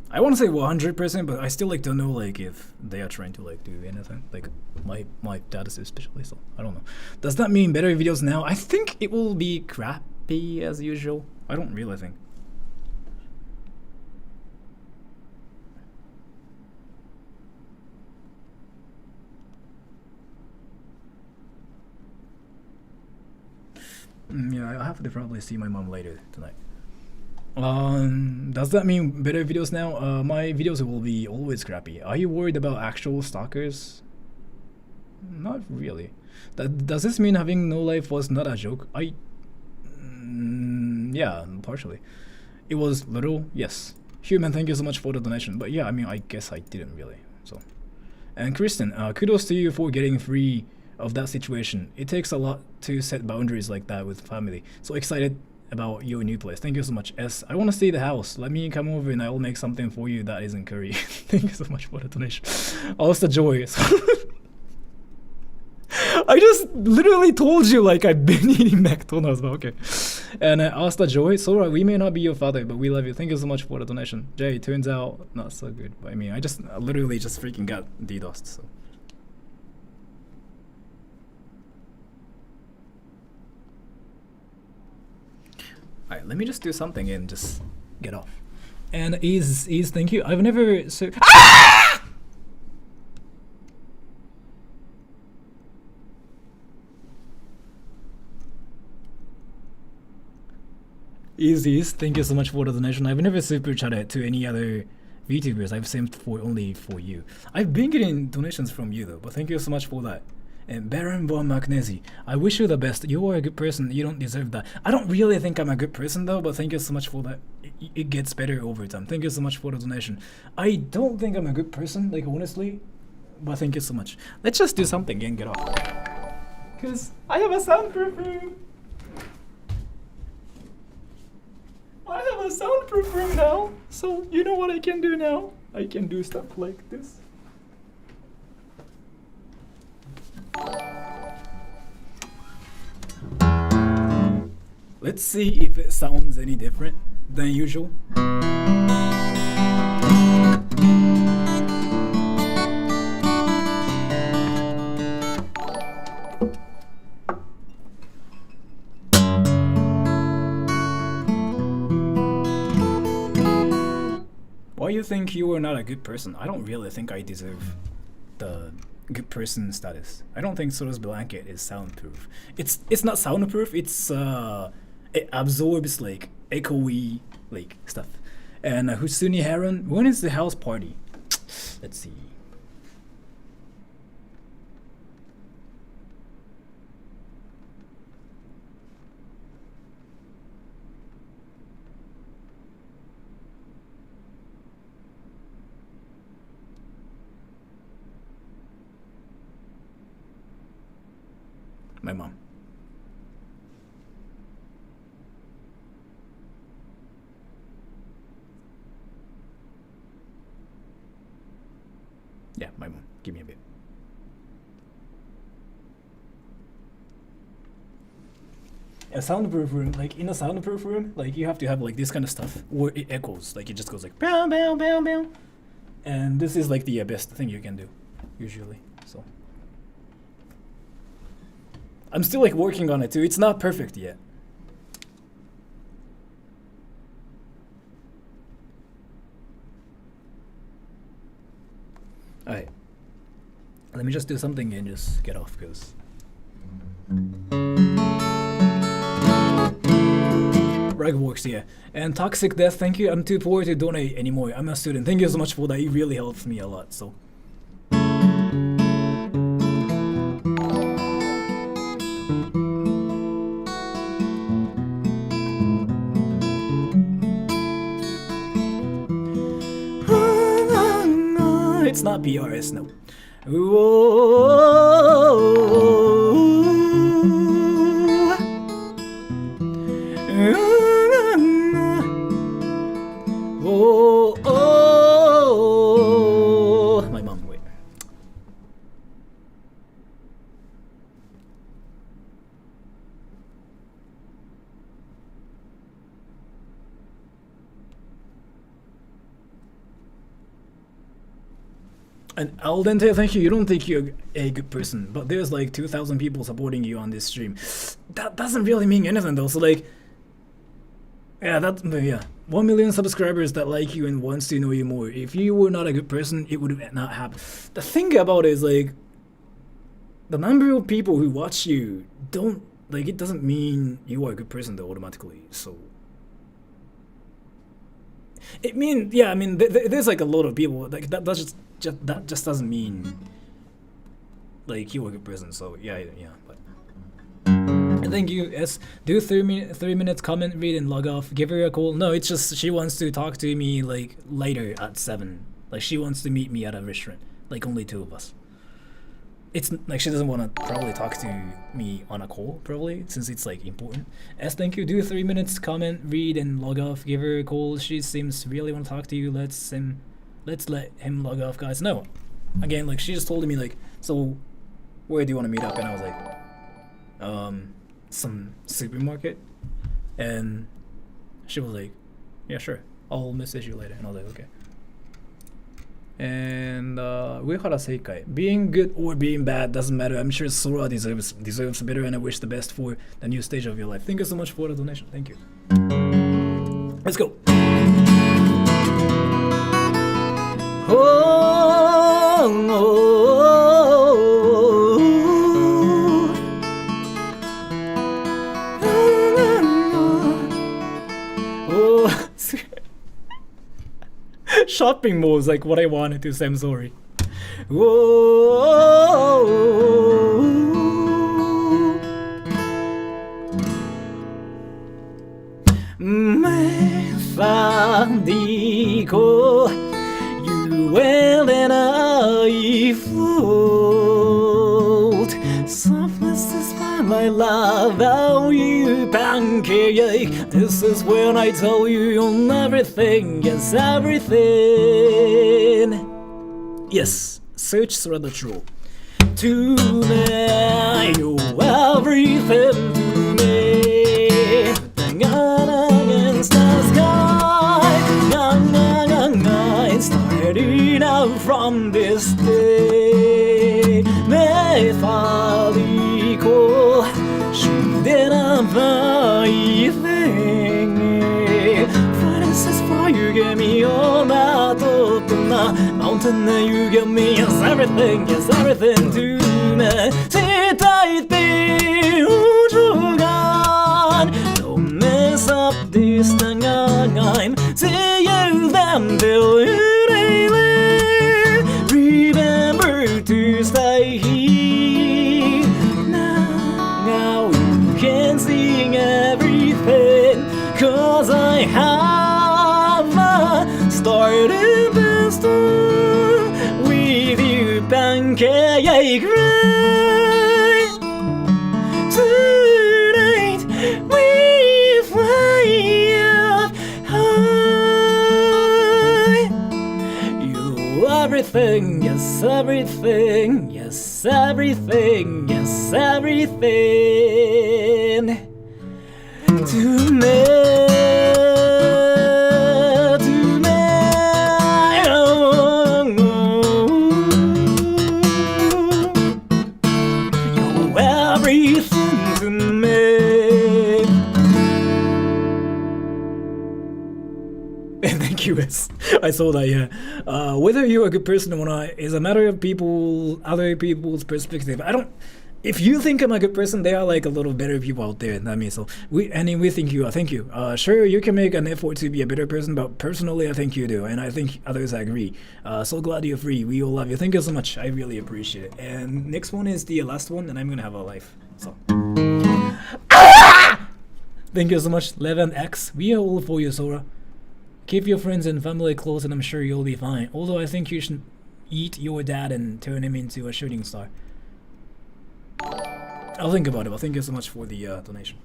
[SPEAKER 1] I want to say 100%, but I still like don't know like if they are trying to like do anything. Like my data is especially, so I don't know. Does that mean better videos now? I think it will be crappy as usual. I don't really think. Yeah, I'll have to probably see my mom later tonight. Does that mean better videos now? My videos will be always crappy. Are you worried about actual stalkers? Not really. Does this mean having no life was not a joke? Yeah, partially. It was little, yes. Human, thank you so much for the donation. But yeah, I mean, I guess I didn't really, so. And Kristen, kudos to you for getting free of that situation. It takes a lot to set boundaries like that with family. So excited about your new place. Thank you so much. S, I want to see the house. Let me come over and I will make something for you that isn't curry. Thank you so much for the donation. Also joy. I just literally told you like I've been eating McDonald's, but okay. And Asta Joy, Sora, we may not be your father, but we love you. Thank you so much for the donation. Jay, turns out not so good. But I mean, I literally just freaking got DDoSed, so. Alright, let me just do something and just get off. And Ease, thank you. I've never ah! Ease, thank you so much for the donation. I've never super chatted to any other VTubers. I've sent only for you. I've been getting donations from you though, but thank you so much for that. And Baron von Magnesi, I wish you the best. You are a good person. You don't deserve that. I don't really think I'm a good person though, but thank you so much for that. It gets better over time. Thank you so much for the donation. I don't think I'm a good person, like honestly, but thank you so much. Let's just do something and get off. Cause I have a soundproof room. I have a soundproof room now. So you know what I can do now? I can do stuff like this. Let's see if it sounds any different than usual. Why you think you are not a good person? I don't really think I deserve the good person status. I don't think Sora's blanket is soundproof. It's not soundproof. It's it absorbs like echoey like stuff. And Husuni Heron, when is the house party? Let's see. My mom. Yeah, my mom. Give me a bit. A soundproof room, like in a soundproof room, like you have to have like this kind of stuff, or it echoes, like it just goes like bow bow bow bow. And this is like the best thing you can do, usually. So I'm still like working on it too. It's not perfect yet. Alright. Let me just do something and just get off, because Ragworks, yeah. And Toxic Death, thank you. I'm too poor to donate anymore. I'm a student. Thank you so much for that. It really helps me a lot, so. It's not BRS, no. My mom, wait. And al dente, thank you. You don't think you're a good person, but there's like 2,000 people supporting you on this stream. That doesn't really mean anything though. So like, yeah, 1 million subscribers that like you and wants to know you more. If you were not a good person, it would not happen. The thing about it is like, the number of people who watch you don't like. It doesn't mean you are a good person though automatically. So. I mean, there's like a lot of people like that. That just doesn't mean like you are a good person. So yeah. But thank you. S. Do 3 minutes comment, read, and log off. Give her a call. No, it's just she wants to talk to me like later at 7. Like she wants to meet me at a restaurant. Like only 2 of us. It's like she doesn't want to probably talk to me on a call probably since it's like important. S, thank you. Do 3 minutes comment, read, and log off. Give her a call. She seems really want to talk to you. Let's let him log off, guys. No, again, like she just told me like, so where do you want to meet up? And I was like, some supermarket. And she was like, yeah, sure, I'll message you later. And I was like, okay. And Uehara Seikai. Being good or being bad doesn't matter. I'm sure Sora deserves better, and I wish the best for the new stage of your life. Thank you so much for the donation. Thank you. Let's go. Shopping mall is like what I wanted to say. I'm sorry. Methodical, you will and I float. Softness is my love, how you pancake. This is when I tell you on everything, yes, everything. Yes, search Sora the Troll. To me, you're everything to me. Against the sky, starting out from this day. Methodical, shouldn't have anything. Francis, for you get me on that open mountain, you get me, yes, everything to me. Sit tight, be don't mess up this time. See you then till you remember to stay here. Now you can sing everything, 'cause I have started the storm with you, pancake rain. Tonight we fly up high. You everything, yes, everything, yes, everything, yes, everything to me. I saw that, yeah. Whether you're a good person or not is a matter of other people's perspective. If you think I'm a good person, there are like a lot of better people out there than me. So we think you are. Thank you. Sure, you can make an effort to be a better person, but personally, I think you do, and I think others agree. So glad you're free. We all love you. Thank you so much. I really appreciate it. And next one is the last one, and I'm gonna have a life. So. Thank you so much, 11X. We are all for you, Sora. Keep your friends and family close, and I'm sure you'll be fine. Although I think you should eat your dad and turn him into a shooting star. I'll think about it, but thank you so much for the donation.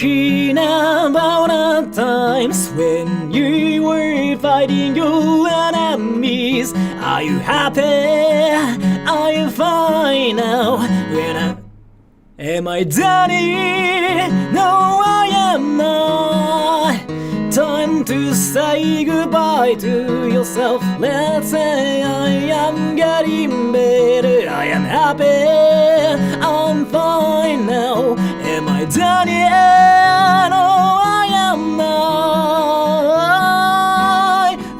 [SPEAKER 1] thinking about the times when you were fighting your enemies. Are you happy? Are you fine now? Am I done? No, I am not. Time to say goodbye to yourself. Let's say I am getting better. I am happy. I'm fine now. Am I done yet? No, I am not.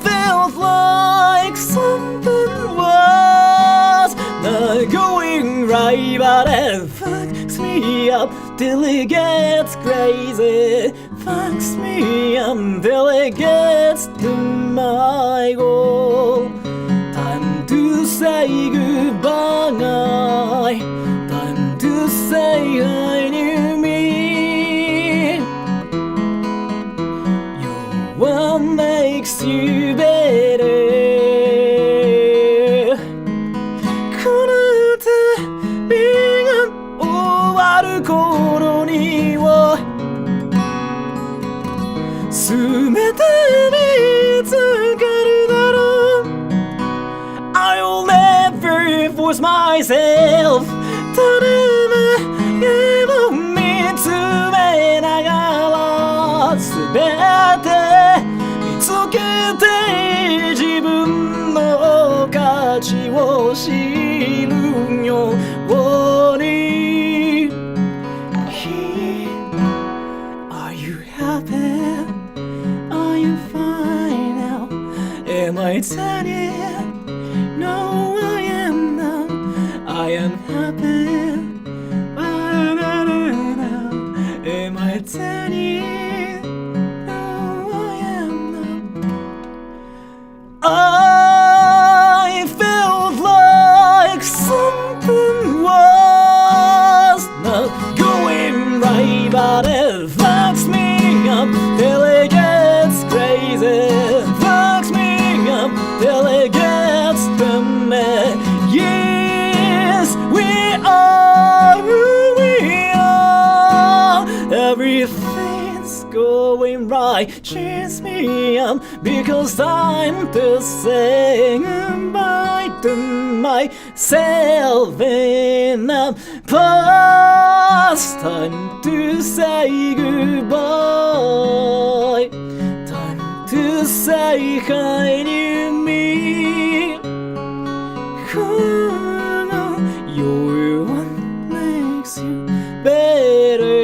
[SPEAKER 1] Feels like something was not going right, but it fucks me up till it gets crazy. Fucks me until it gets to my goal. Time to say goodbye. Time to say hi to me. Your one makes you better. この旅が終わる頃には全て見つかるだろう I'll never force myself ただ夢を見つめながら全て見つけて自分の価値を知るように Are you happy? Are you fine now? Am I tired? No, I am now. I am happy. Am I tired? No, I am now. I felt like something was not going right, but it fucks me up till it gets crazy. Fucks me up till it gets to me. Yes, we are who we are. Everything's going right. Cheers me up because time to say goodbye to myself in the past. Time to say goodbye. Time to say hi to me. Your one makes you better.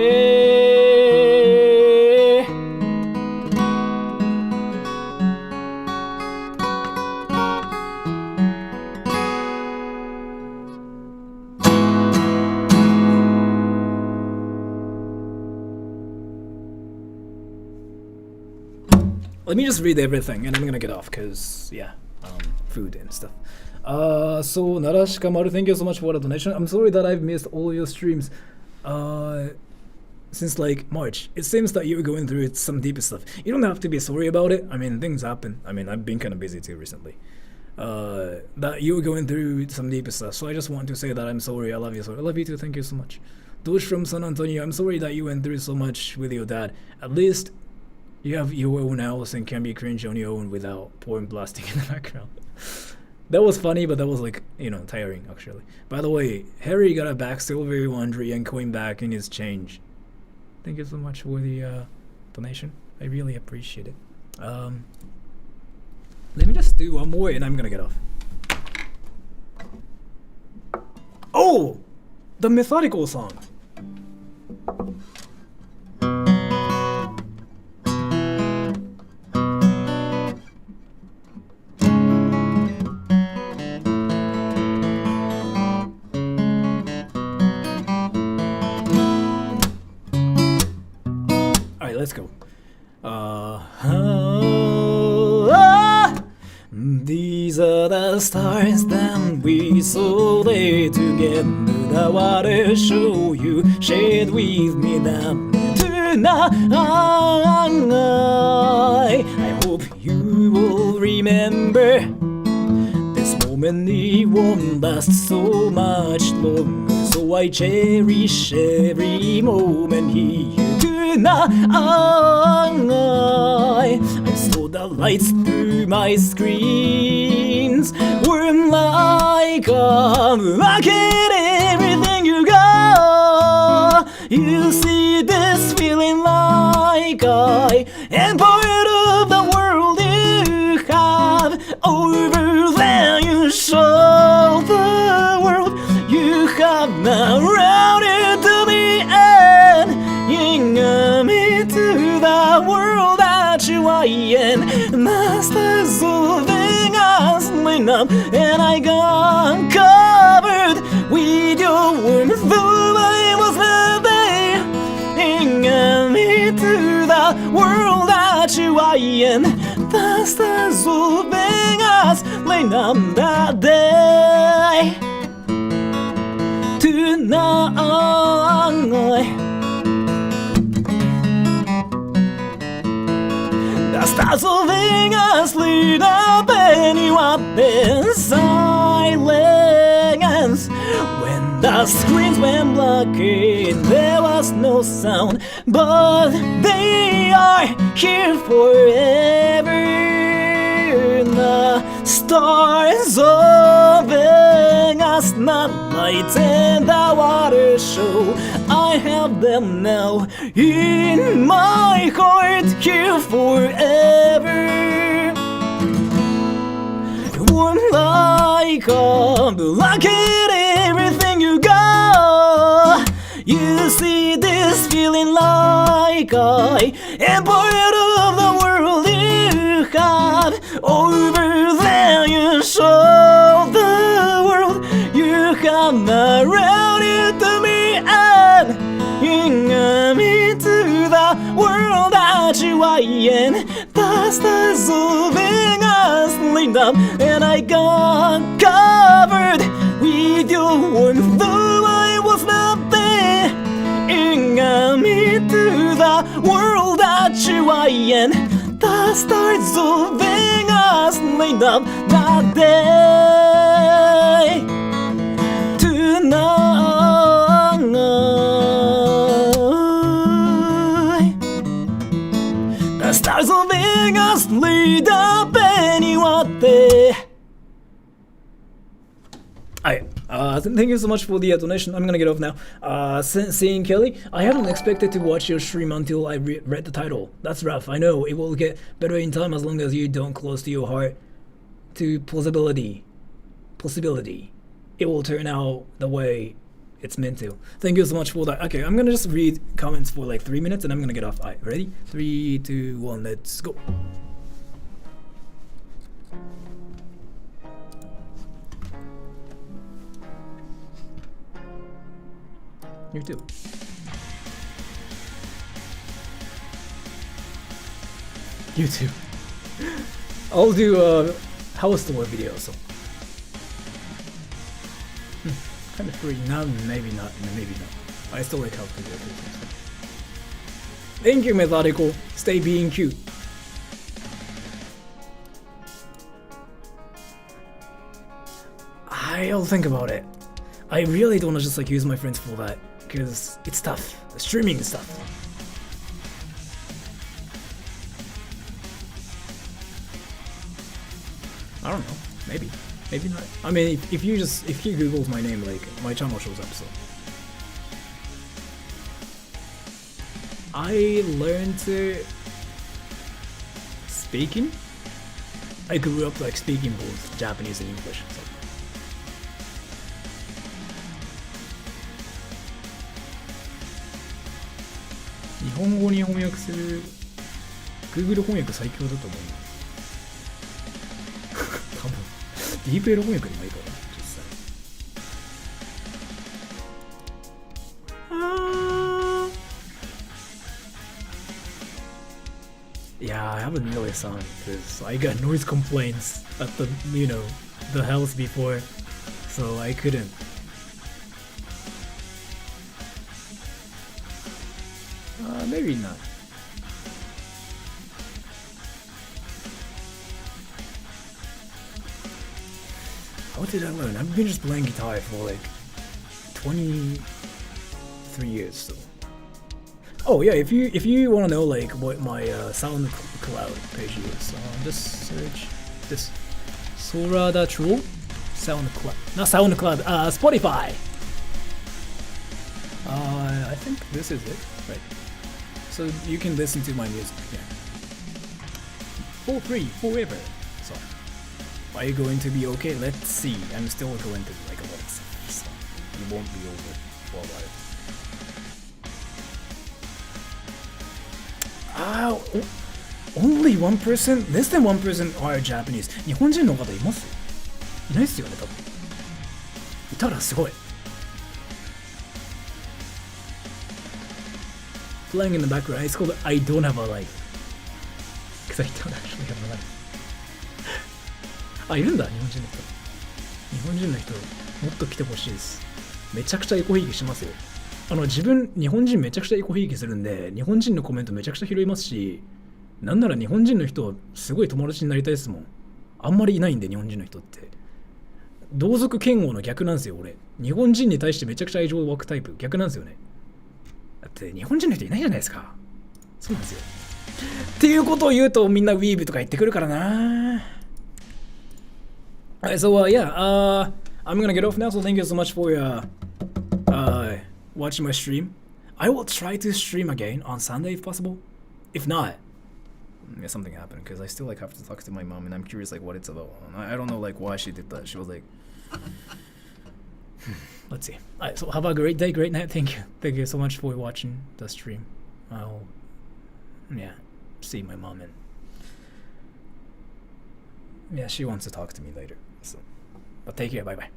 [SPEAKER 1] Let me just read everything and I'm gonna get off because, yeah, food and stuff. So, Narashikamaru, thank you so much for the donation. I'm sorry that I've missed all your streams since like March. It seems that you're going through some deep stuff. You don't have to be sorry about it. I mean, things happen. I mean, I've been kind of busy too recently. That you're going through some deep stuff. So I just want to say that I'm sorry. I love you, sorry. I love you too. Thank you so much. Doge from San Antonio, I'm sorry that you went through so much with your dad. At least you have your own house and can be cringe on your own without porn blasting in the background. That was funny, but that was like, you know, tiring actually. By the way, Harry got a back silver laundry and coin back in his change. Thank you so much for the donation. I really appreciate it. Let me just do one more and I'm gonna get off. Oh! The methodical song! Let's go. These are the stars that we saw there together. I wanna show you, shared with me that tonight. I hope you will remember this moment. It won't last so much longer, so I cherish every moment here. tonight. I saw the lights through my screens were like a rocket, everything you got. You see this feeling like I am part of the world you have. Over there you show the world you have now around it to me, and you got me to the world that you are in. Masters of Vegas line up, and I got covered with your warmth, though I was not there. You got me to the world that you are in. The stars of Vegas line up that day. Tonight, the stars of Vegas lit up, and you up in silence. When the screens went black, there was no sound, but they are here forever. The stars of Vegas, not lights and the water show. I have them now in my heart, here forever. Warm like a blanket, everything you got. You see this feeling like I am part of the world you have. Over there you show the world you have around it to me, and you got me to the world that you are in. The stars of Vegas lit up, and I got covered with your warmth, though I was not there. You got me to the world that you are in. The stars of Vegas lit up that day. Tonight, the stars of Vegas lit up, and you are there. Thank you so much for the donation. I'm gonna get off now. Seeing Kelly, I hadn't expected to watch your stream until I read the title. That's rough. I know it will get better in time as long as you don't close to your heart to possibility. It will turn out the way it's meant to. Thank you so much for that. Okay, I'm gonna just read comments for like 3 minutes and I'm gonna get off. Alright, ready? 3, 2, 1, let's go. You too. You too. I'll do a house tour video, so. Kind of free. No, maybe not. Maybe not. I still like house video too. Thank you, Methodical. Stay being cute. I'll think about it. I really don't want to just like use my friends for that, because it's tough. Streaming is tough. I don't know. Maybe. Maybe not. I mean, if you Google my name, like my channel shows up. So I learned speaking. I grew up like speaking both Japanese and English. So. Japanese 日本語に翻訳する Google 翻訳最強だと思う。多分ディープエロ翻訳でもいいかな、実際。Yeah, I haven't really sung because I got noise complaints at the the house before, so I couldn't. Maybe not. How did I learn? I've been just playing guitar for like 23 years, so. Oh yeah, if you want to know like what my SoundCloud page is, just search this Sora the Troll SoundCloud, not SoundCloud, Spotify. I think this is it, right? So you can listen to my music, yeah, for free forever. So, are you going to be okay? Let's see. I'm still going to like a lot of stuff, so it won't be over for a while. Only 1%? Less than 1% are Japanese. 日本人の方います？いないっすよね、多分。いたらすごい。Playing in the background, it's called I Don't Have a Life. Because I don't actually have a life. あ、いるんだ、日本人の人。日本人の人、もっと来てほしいです。めちゃくちゃエコひいきしますよ。自分、日本人めちゃくちゃエコひいきするんで、日本人のコメントめちゃくちゃ拾いますし、なんなら日本人の人、すごい友達になりたいですもん。あんまりいないんで、日本人の人って。同族嫌悪の逆なんですよ、俺。日本人に対してめちゃくちゃ愛情を湧くタイプ。逆なんですよね。だって日本人の人いないじゃないですか。そうなんですよ。っていうことを言うとみんなウィーブとか言ってくるからな。Alright, so yeah, I'm gonna get off now, so thank you so much for watching my stream. I will try to stream again on Sunday if possible. If not, something happened because I still like have to talk to my mom and I'm curious like what it's about. I don't know like why she did that. She was like, let's see. Alright, so have a great day, great night. Thank you so much for watching the stream. I'll see my mom and she wants to talk to me later. So, but take care. Bye bye.